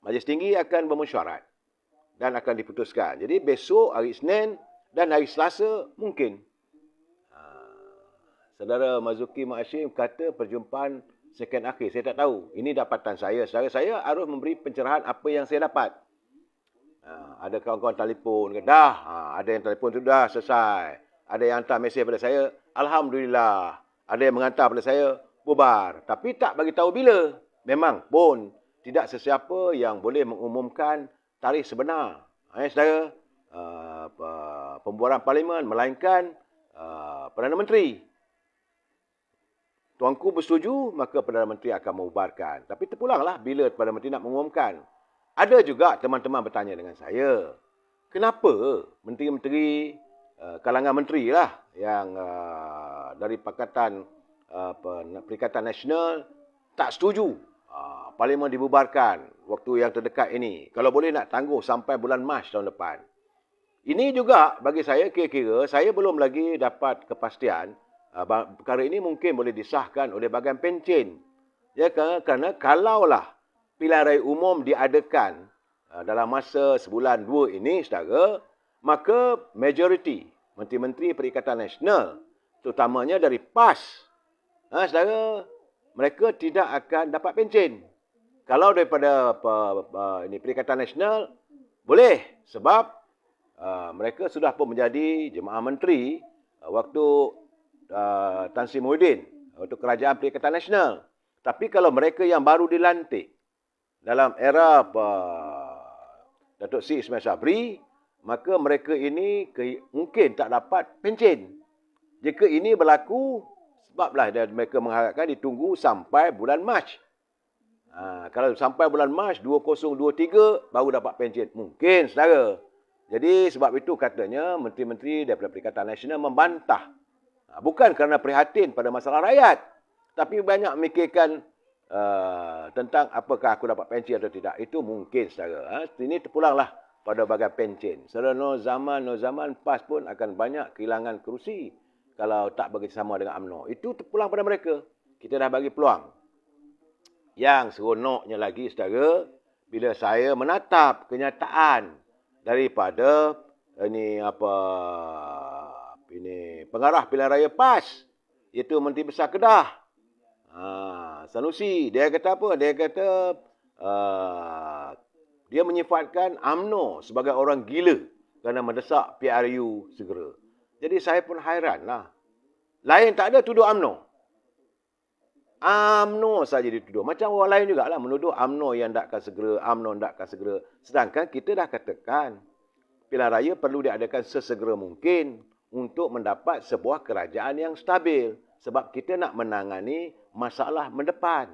A: Majlis Tinggi akan bermesyuarat dan akan diputuskan. Jadi besok hari Isnin dan hari Selasa mungkin. Saudara Mazuki Mak Hashim kata perjumpaan seken akhir. Saya tak tahu. Ini dapatan saya. Saudara, saya harus memberi pencerahan apa yang saya dapat. Ada kawan-kawan telefon. Ada yang telefon tu dah selesai. Ada yang hantar mesej pada saya. Alhamdulillah. Ada yang menghantar pada saya. Bubar. Tapi tak bagi tahu bila. Memang pun tidak sesiapa yang boleh mengumumkan tarikh sebenar. Saudara. Pembubaran parlimen melainkan Perdana Menteri. Tuanku bersetuju, maka Perdana Menteri akan membubarkan. Tapi terpulanglah bila Perdana Menteri nak mengumumkan. Ada juga teman-teman bertanya dengan saya, kenapa menteri-menteri, kalangan menteri lah, yang dari Perikatan Nasional tak setuju parlimen dibubarkan waktu yang terdekat ini. Kalau boleh nak tangguh sampai bulan Mac tahun depan. Ini juga bagi saya kira-kira, saya belum lagi dapat kepastian. Perkara ini mungkin boleh disahkan oleh bahagian pencen. Ya, kerana kalaulah pilihan raya umum diadakan dalam masa sebulan dua ini, saudara, maka majoriti menteri-menteri Perikatan Nasional, terutamanya dari PAS, saudara, mereka tidak akan dapat pencen. Kalau daripada Perikatan Nasional, boleh. Sebab mereka sudah pun menjadi jemaah menteri waktu Tan Sri Muhyiddin untuk Kerajaan Perikatan Nasional. Tapi kalau mereka yang baru dilantik dalam era Datuk Seri Ismail Sabri, maka mereka ini mungkin tak dapat pencen. Jika ini berlaku, sebablah mereka mengharapkan ditunggu sampai bulan Mac. Kalau sampai bulan Mac 2023 baru dapat pencen. Mungkin, saudara. Jadi sebab itu katanya menteri-menteri daripada Perikatan Nasional membantah. Bukan kerana prihatin pada masalah rakyat. Tapi banyak memikirkan tentang apakah aku dapat pencen atau tidak. Itu mungkin, saudara. Ini terpulanglah pada bahagian pencen. Saudara, no zaman PAS pun akan banyak kehilangan kerusi kalau tak bekerjasama dengan UMNO. Itu terpulang pada mereka. Kita dah bagi peluang. Yang seronoknya lagi, saudara, bila saya menatap kenyataan daripada pengarah pilihan raya PAS, iaitu Menteri Besar Kedah, Sanusi. Dia kata apa? Dia kata dia menyifatkan UMNO sebagai orang gila kerana mendesak PRU segera. Jadi saya pun hairanlah. Lain tak ada tuduh UMNO. UMNO saja dituduh. Macam orang lain jugalah menuduh UMNO yang takkan segera, UMNO takkan segera. Sedangkan kita dah katakan pilihan raya perlu diadakan sesegera mungkin untuk mendapat sebuah kerajaan yang stabil. Sebab kita nak menangani masalah mendepan.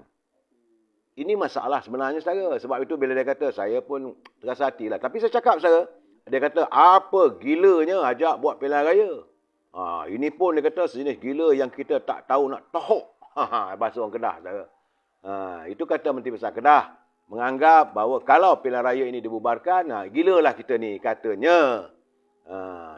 A: Ini masalah sebenarnya, saudara. Sebab itu bila dia kata, saya pun terasa hatilah. Tapi saya cakap, saudara, dia kata, apa gilanya ajak buat pilihan raya? Ini pun dia kata sejenis gila yang kita tak tahu nak tohok. Bahasa orang Kedah, saudara. Itu kata Menteri Besar Kedah. Menganggap bahawa kalau pilihan raya ini dibubarkan, gilalah kita ni, katanya.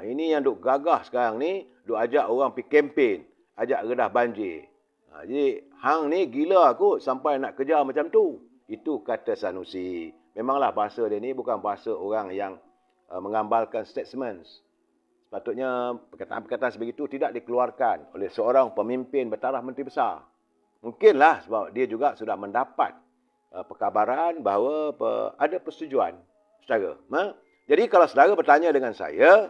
A: Ini yang duk gagah sekarang ni, duk ajak orang pergi kempen, ajak redah banjir. Jadi, hang ni gila aku sampai nak kejar macam tu. Itu kata Sanusi. Memanglah bahasa dia ni bukan bahasa orang yang mengambalkan statements. Sepatutnya perkataan-perkataan sebegitu tidak dikeluarkan oleh seorang pemimpin bertaraf menteri besar. Mungkinlah sebab dia juga sudah mendapat perkabaran bahawa ada persetujuan saudara. Jadi kalau saudara bertanya dengan saya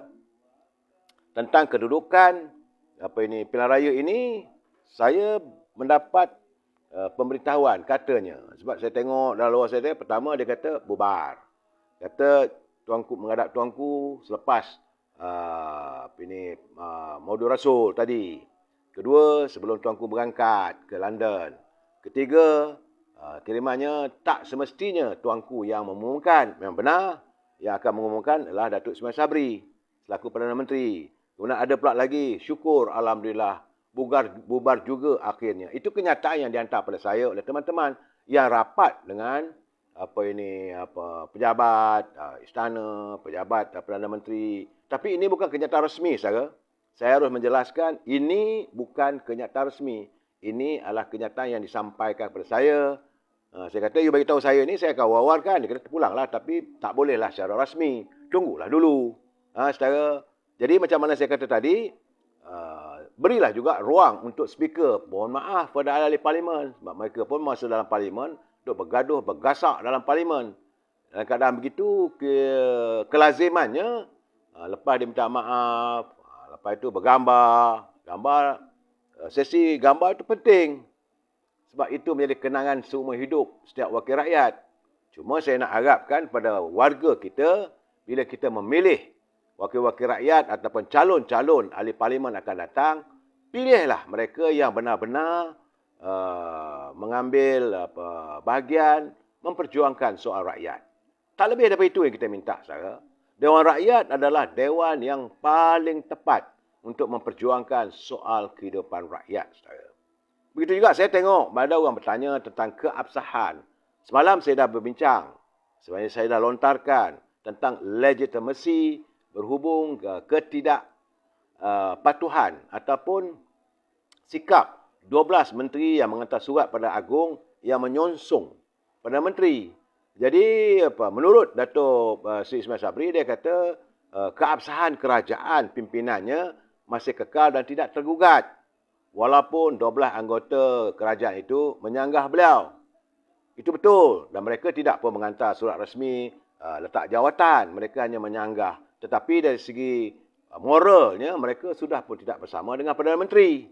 A: tentang kedudukan pilihan raya ini, saya mendapat pemberitahuan katanya. Sebab saya tengok dalam luar saya, pertama dia kata bubar. Kata tuanku menghadap tuanku selepas Maudu Rasul tadi. Kedua, sebelum tuanku berangkat ke London. Ketiga, kirimannya tak semestinya tuanku yang mengumumkan. Memang benar, yang akan mengumumkan adalah Datuk Ismail Sabri selaku Perdana Menteri. Kemudian ada pula lagi, syukur Alhamdulillah, bubar juga akhirnya. Itu kenyataan yang dihantar pada saya oleh teman-teman yang rapat dengan pejabat istana, pejabat Perdana Menteri. Tapi ini bukan kenyataan resmi, saudara. Saya harus menjelaskan, ini bukan kenyataan resmi. Ini adalah kenyataan yang disampaikan kepada saya. Saya kata, you bagi tahu saya ni, saya akan wawarkan. Dia kata, pulanglah. Tapi tak bolehlah secara rasmi. Tunggulah dulu. Saudara. Jadi macam mana saya kata tadi, berilah juga ruang untuk speaker. Mohon maaf pada ahli parlimen. Sebab mereka pun masa dalam parlimen, duk bergaduh, bergasak dalam parlimen. Dalam keadaan begitu, kelazimannya, lepas dia minta maaf, lepas itu bergambar. Sesi gambar itu penting. Sebab itu menjadi kenangan seumur hidup setiap wakil rakyat. Cuma saya nak harapkan pada warga kita, bila kita memilih wakil-wakil rakyat ataupun calon-calon ahli parlimen akan datang, pilihlah mereka yang benar-benar mengambil bahagian memperjuangkan soal rakyat. Tak lebih daripada itu yang kita minta, saudara. Dewan Rakyat adalah dewan yang paling tepat untuk memperjuangkan soal kehidupan rakyat, saudara. Begitu juga saya tengok ada orang bertanya tentang keabsahan. Semalam saya dah berbincang, sebenarnya saya dah lontarkan tentang legitimacy berhubung ke ketidakpatuhan ataupun sikap 12 menteri yang menghantar surat pada Agong yang menyonsong Perdana Menteri. Jadi menurut Datuk Seri Ismail Sabri, dia kata keabsahan kerajaan pimpinannya masih kekal dan tidak tergugat. Walaupun 12 anggota kerajaan itu menyanggah beliau. Itu betul. Dan mereka tidak pun menghantar surat rasmi letak jawatan. Mereka hanya menyanggah. Tetapi dari segi moralnya, mereka sudah pun tidak bersama dengan Perdana Menteri.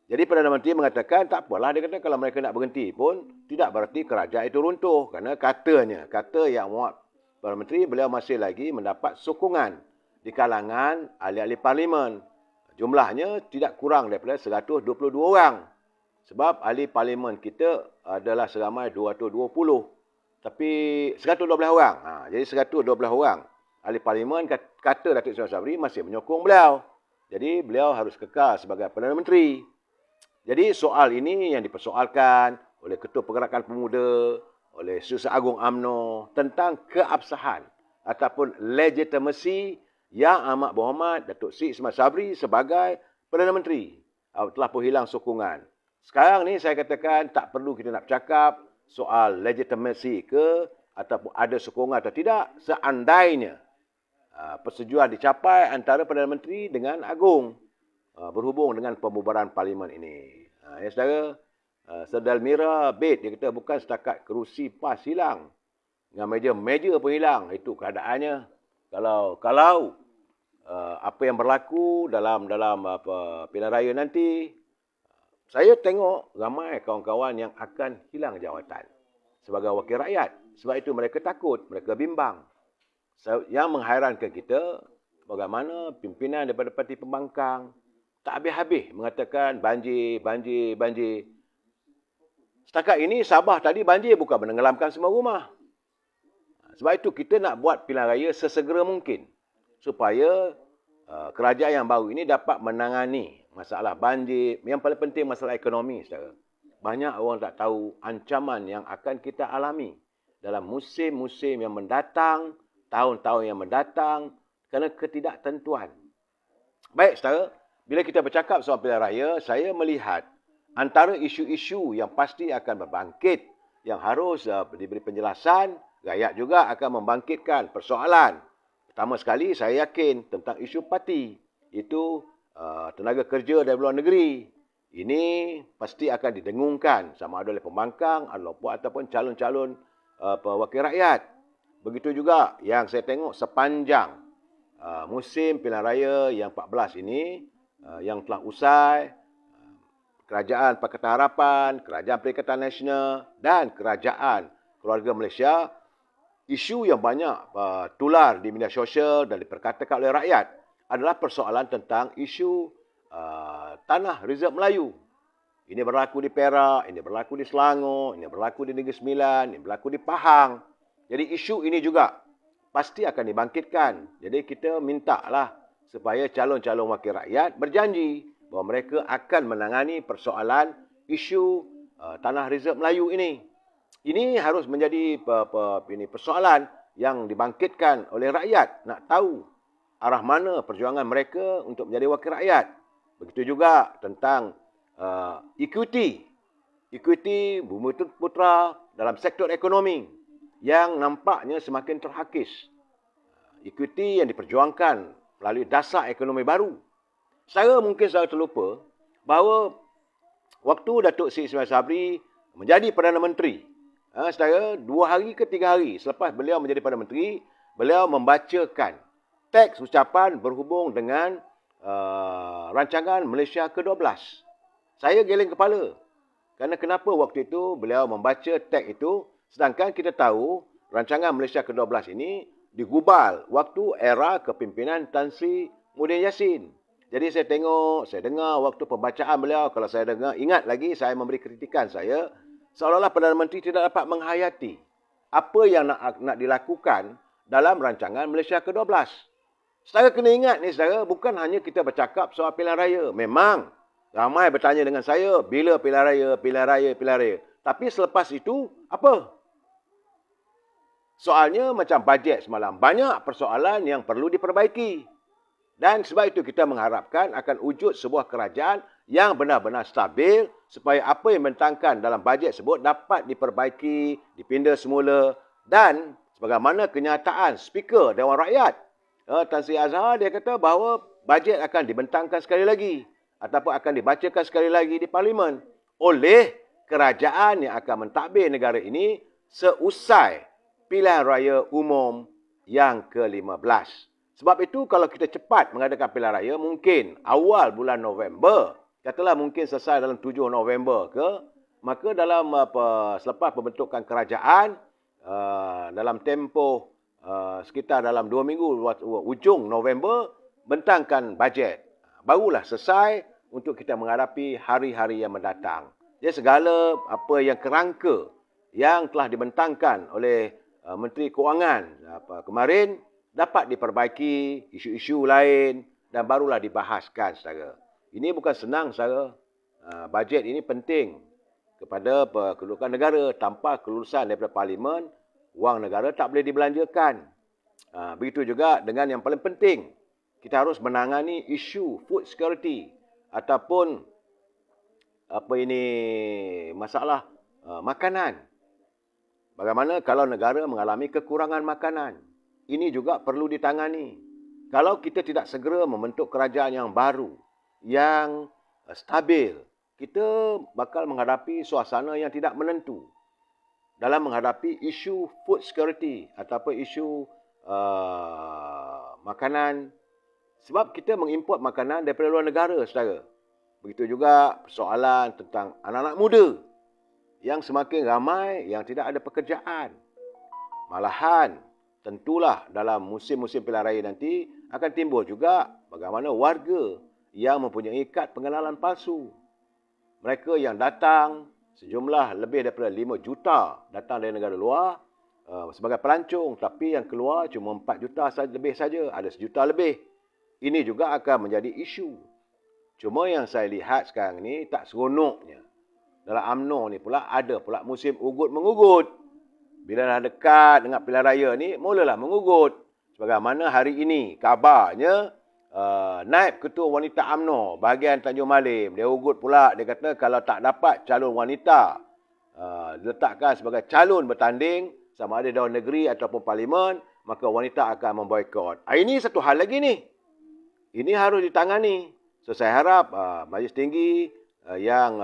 A: Jadi Perdana Menteri mengatakan, tak apalah, dia kata kalau mereka nak berhenti pun, tidak berarti kerajaan itu runtuh. Kerana kata yang muat Perdana Menteri, beliau masih lagi mendapat sokongan di kalangan ahli-ahli parlimen. Jumlahnya tidak kurang daripada 122 orang. Sebab ahli parlimen kita adalah seramai 220. Tapi 112 orang. Jadi 112 orang. Ahli parlimen kata Datuk Seri Sabri masih menyokong beliau. Jadi beliau harus kekal sebagai Perdana Menteri. Jadi soal ini yang dipersoalkan oleh Ketua Pergerakan Pemuda, oleh Susah Agung UMNO tentang keabsahan ataupun legitimasi yang amat berhormat Datuk Seri Ismail Sabri sebagai Perdana Menteri. Telah pun hilang sokongan. Sekarang ni saya katakan tak perlu kita nak bercakap soal legitimasi ke ataupun ada sokongan atau tidak. Seandainya persetujuan dicapai antara Perdana Menteri dengan Agong berhubung dengan pembubaran parlimen ini. Ya saudara, Serdal Mira bed dia kata bukan setakat kerusi PAS hilang. Dengan meja-meja pun hilang. Itu keadaannya. Kalau apa yang berlaku dalam pilihan raya nanti, saya tengok ramai kawan-kawan yang akan hilang jawatan sebagai wakil rakyat. Sebab itu mereka takut, mereka bimbang. Yang menghairankan kita, bagaimana pimpinan daripada parti pembangkang tak habis-habis mengatakan banjir. Setakat ini Sabah tadi banjir bukan menenggelamkan semua rumah. Sebab itu kita nak buat pilihan raya sesegera mungkin supaya kerajaan yang baru ini dapat menangani masalah banjir. Yang paling penting masalah ekonomi, saudara. Banyak orang tak tahu ancaman yang akan kita alami dalam musim-musim yang mendatang, tahun-tahun yang mendatang kerana ketidaktentuan. Baik, saudara. Bila kita bercakap soal pilihan raya, saya melihat antara isu-isu yang pasti akan berbangkit, yang harus diberi penjelasan, rakyat juga akan membangkitkan persoalan. Pertama sekali, saya yakin tentang isu parti. Itu tenaga kerja dari luar negeri. Ini pasti akan didengungkan sama ada oleh pembangkang ataupun calon-calon wakil rakyat. Begitu juga yang saya tengok sepanjang musim pilihan raya yang 14 ini, yang telah usai, Kerajaan Pakatan Harapan, Kerajaan Perikatan Nasional dan Kerajaan Keluarga Malaysia, isu yang banyak tular di media sosial dan diperkatakan oleh rakyat adalah persoalan tentang isu tanah Reserve Melayu. Ini berlaku di Perak, ini berlaku di Selangor, ini berlaku di Negeri Sembilan, ini berlaku di Pahang. Jadi isu ini juga pasti akan dibangkitkan. Jadi kita mintalah supaya calon-calon wakil rakyat berjanji bahawa mereka akan menangani persoalan isu tanah Reserve Melayu ini. Ini harus menjadi persoalan yang dibangkitkan oleh rakyat. Nak tahu arah mana perjuangan mereka untuk menjadi wakil rakyat. Begitu juga tentang equity Bumi Putra dalam sektor ekonomi yang nampaknya semakin terhakis. Equity yang diperjuangkan melalui dasar ekonomi baru. Saya mungkin terlupa bahawa waktu Datuk Seri Ismail Sabri menjadi Perdana Menteri, saudara, 2 hari ke 3 hari selepas beliau menjadi Perdana Menteri, beliau membacakan teks ucapan berhubung dengan rancangan Malaysia ke-12. Saya geleng kepala. Kerana kenapa waktu itu beliau membaca teks itu, sedangkan kita tahu rancangan Malaysia ke-12 ini digubal waktu era kepimpinan Tan Sri Muhyiddin Yassin. Jadi saya dengar waktu pembacaan beliau, kalau saya dengar, ingat lagi saya memberi kritikan saya, seolah-olah Perdana Menteri tidak dapat menghayati apa yang nak dilakukan dalam rancangan Malaysia ke-12. Saudara kena ingat ni, saudara, bukan hanya kita bercakap soal pilihan raya. Memang ramai bertanya dengan saya, bila pilihan raya. Tapi selepas itu, apa? Soalnya macam bajet semalam. Banyak persoalan yang perlu diperbaiki. Dan sebab itu kita mengharapkan akan wujud sebuah kerajaan yang benar-benar stabil supaya apa yang dibentangkan dalam bajet tersebut dapat diperbaiki, dipindah semula dan sebagaimana kenyataan Speaker Dewan Rakyat Tan Sri Azhar, dia kata bahawa bajet akan dibentangkan sekali lagi ataupun akan dibacakan sekali lagi di Parlimen oleh kerajaan yang akan mentadbir negara ini seusai pilihan raya umum yang ke-15. Sebab itu kalau kita cepat mengadakan pilihan raya, mungkin awal bulan November, katalah mungkin selesai dalam 7 November ke, maka dalam selepas pembentukan kerajaan, dalam tempoh sekitar dalam 2 minggu, ujung November, bentangkan bajet. Barulah selesai untuk kita menghadapi hari-hari yang mendatang. Jadi segala apa yang kerangka yang telah dibentangkan oleh Menteri Kewangan kemarin dapat diperbaiki, isu-isu lain dan barulah dibahaskan saudara. Ini bukan senang saudara. Bajet ini penting kepada kedudukan negara. Tanpa kelulusan daripada Parlimen, wang negara tak boleh dibelanjakan. Begitu juga dengan yang paling penting, kita harus menangani isu food security ataupun masalah makanan. Bagaimana kalau negara mengalami kekurangan makanan? Ini juga perlu ditangani. Kalau kita tidak segera membentuk kerajaan yang baru, yang stabil, kita bakal menghadapi suasana yang tidak menentu dalam menghadapi isu food security ataupun isu makanan. Sebab kita mengimport makanan daripada luar negara, saudara. Begitu juga persoalan tentang anak-anak muda yang semakin ramai yang tidak ada pekerjaan. Malahan, tentulah dalam musim-musim pilihan raya nanti akan timbul juga bagaimana warga yang mempunyai kad pengenalan palsu. Mereka yang datang, sejumlah lebih daripada 5 juta datang dari negara luar sebagai pelancong, tapi yang keluar cuma 4 juta lebih saja, ada 1 juta lebih. Ini juga akan menjadi isu. Cuma yang saya lihat sekarang ni tak seronoknya. Dalam UMNO ni pula ada pula musim ugut-mengugut. Bila dah dekat dengan pilihan raya ni, mulalah mengugut. Sebagaimana hari ini, kabarnya naib ketua wanita UMNO bahagian Tanjung Malim, dia ugut pula. Dia kata kalau tak dapat calon wanita diletakkan sebagai calon bertanding sama ada Dewan Negeri ataupun Parlimen, maka wanita akan memboikot. Ini satu hal lagi ni. Ini harus ditangani. So saya harap Majlis Tinggi yang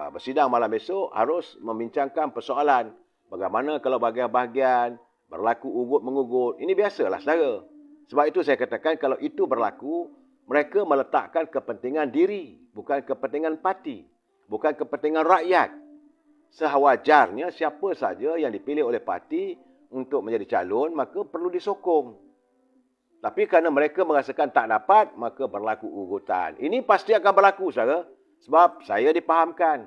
A: bersidang malam besok harus membincangkan persoalan bagaimana kalau bahagian-bahagian berlaku ugut-mengugut. Ini biasalah saudara. Sebab itu saya katakan kalau itu berlaku, mereka meletakkan kepentingan diri, bukan kepentingan parti, bukan kepentingan rakyat. Sewajarnya siapa saja yang dipilih oleh parti untuk menjadi calon, maka perlu disokong. Tapi kerana mereka merasakan tak dapat, maka berlaku ugutan. Ini pasti akan berlaku, saudara. Sebab saya dipahamkan.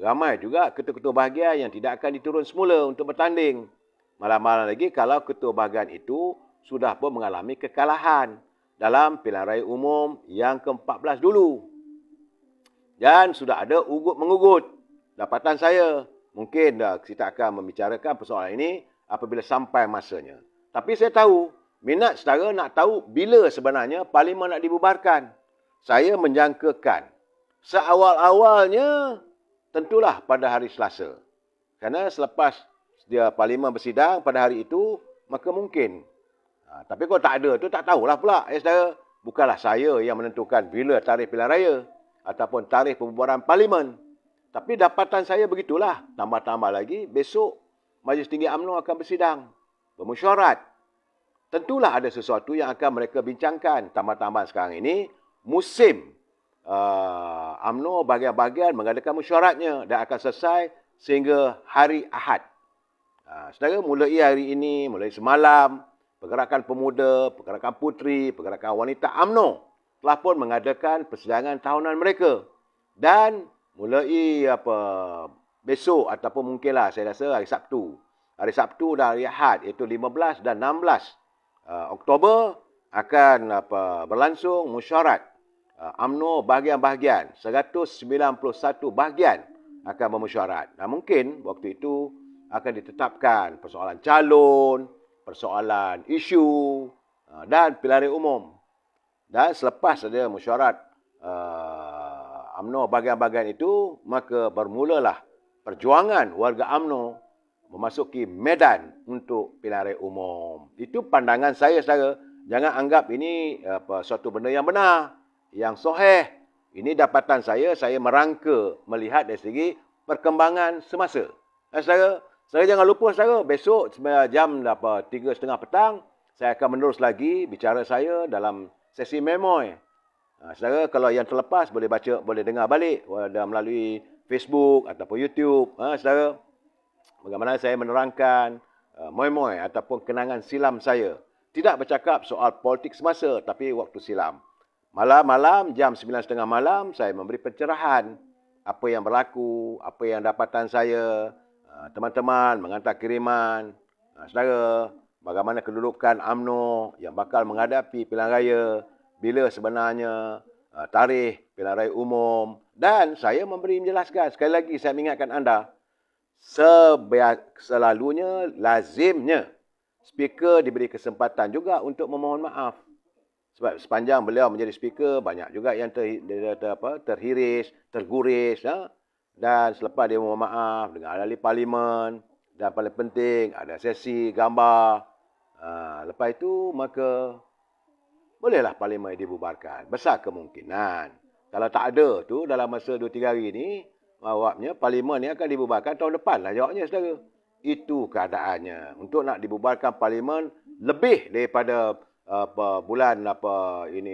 A: Ramai juga ketua-ketua bahagian yang tidak akan diturun semula untuk bertanding. Malam-malam lagi kalau ketua bahagian itu sudah pun mengalami kekalahan dalam pilihan raya umum yang ke-14 dulu. Dan sudah ada ugut-mengugut. Dapatan saya, mungkin kita akan membicarakan persoalan ini apabila sampai masanya. Tapi saya tahu, minat saudara nak tahu bila sebenarnya Parlimen nak dibubarkan. Saya menjangkakan seawal-awalnya tentulah pada hari Selasa. Kerana selepas dia Parlimen bersidang pada hari itu, maka mungkin. Tapi kalau tak ada tu tak tahulah pula. Saudara, bukanlah saya yang menentukan bila tarikh pilihan raya ataupun tarikh pembubaran Parlimen. Tapi dapatan saya begitulah. Tambah-tambah lagi, besok Majlis Tinggi UMNO akan bersidang, bermesyuarat. Tentulah ada sesuatu yang akan mereka bincangkan. Tambah-tambah sekarang ini, musim UMNO bahagian-bahagian mengadakan mesyuaratnya dan akan selesai sehingga hari Ahad. Saudara, mulai hari ini, mulai semalam, Pergerakan Pemuda, Pergerakan Puteri, Pergerakan Wanita UMNO telah pun mengadakan persidangan tahunan mereka. Dan mulai besok ataupun mungkinlah saya rasa hari Sabtu. Hari Sabtu dan hari Ahad iaitu 15 dan 16 Oktober akan berlangsung mesyuarat UMNO bahagian-bahagian. 191 bahagian akan bermesyuarat. Dan mungkin waktu itu akan ditetapkan persoalan calon, persoalan isu dan pilihan raya umum. Dan selepas ada mesyuarat UMNO bahagian-bahagian itu, maka bermulalah perjuangan warga UMNO memasuki medan untuk pilihan raya umum. Itu pandangan saya, saudara. Jangan anggap ini suatu benda yang benar, yang sahih. Ini dapatan saya merangka melihat dari segi perkembangan semasa. Saudara, saya jangan lupa, saudara, besok jam 3.30 petang, saya akan menerus lagi bicara saya dalam sesi memoir. Saudara, kalau yang terlepas boleh baca, boleh dengar balik melalui Facebook ataupun YouTube. Saudara, bagaimana saya menerangkan moy-moy ataupun kenangan silam saya. Tidak bercakap soal politik semasa, tapi waktu silam. Malam-malam, jam 9.30 malam, saya memberi pencerahan apa yang berlaku, apa yang dapatan saya, teman-teman mengantar kiriman, saudara, bagaimana kedudukan UMNO yang bakal menghadapi pilihan raya, bila sebenarnya tarikh pilihan raya umum, dan saya memberi menjelaskan, sekali lagi saya mengingatkan anda, selalunya, lazimnya, speaker diberi kesempatan juga untuk memohon maaf. Sebab sepanjang beliau menjadi speaker, banyak juga yang terhiris, terguris. Dan selepas dia memohon maaf dengan ahli parlimen, dan paling penting ada sesi gambar. Lepas itu, maka bolehlah parlimen dibubarkan. Besar kemungkinan. Kalau tak ada tu dalam masa 2-3 hari ni, jawabnya parlimen ni akan dibubarkan tahun depan lah jawabnya, saudara. Itu keadaannya. Untuk nak dibubarkan parlimen lebih daripada bulan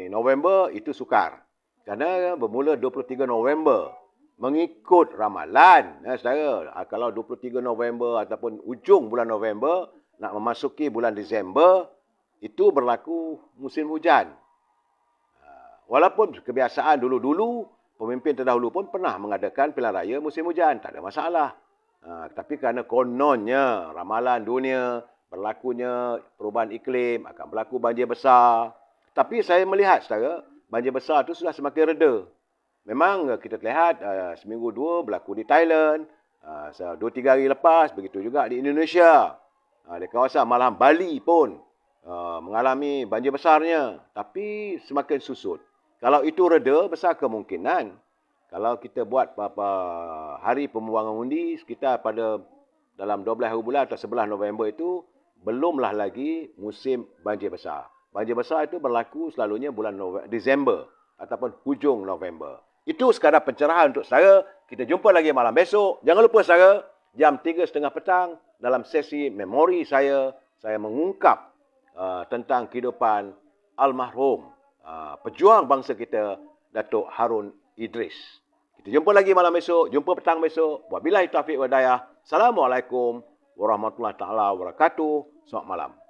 A: November, itu sukar. Kerana bermula 23 November. Mengikut ramalan, saudara, kalau 23 November ataupun ujung bulan November, nak memasuki bulan Disember, itu berlaku musim hujan. Walaupun kebiasaan dulu-dulu, pemimpin terdahulu pun pernah mengadakan pilihan raya musim hujan. Tak ada masalah. Tapi kerana kononnya ramalan dunia, berlakunya perubahan iklim, akan berlaku banjir besar. Tapi saya melihat, saudara, banjir besar itu sudah semakin reda. Memang kita lihat seminggu dua berlaku di Thailand, 2-3 hari lepas, begitu juga di Indonesia. Di kawasan malahan Bali pun mengalami banjir besarnya. Tapi semakin susut. Kalau itu reda, besar kemungkinan kalau kita buat hari pembuangan undi sekitar pada dalam 12 hari bulan atau 11 November itu, belumlah lagi musim banjir besar. Banjir besar itu berlaku selalunya bulan Disember ataupun hujung November. Itu sekadar pencerahan untuk saudara. Kita jumpa lagi malam besok. Jangan lupa saudara, jam 3:30 petang dalam sesi memori saya mengungkap tentang kehidupan almarhum pejuang bangsa kita, Datuk Harun Idris. Kita jumpa lagi malam besok, jumpa petang besok. Wabillahi taufiq wa hidayah. Assalamualaikum warahmatullahi taala wabarakatuh. Selamat malam.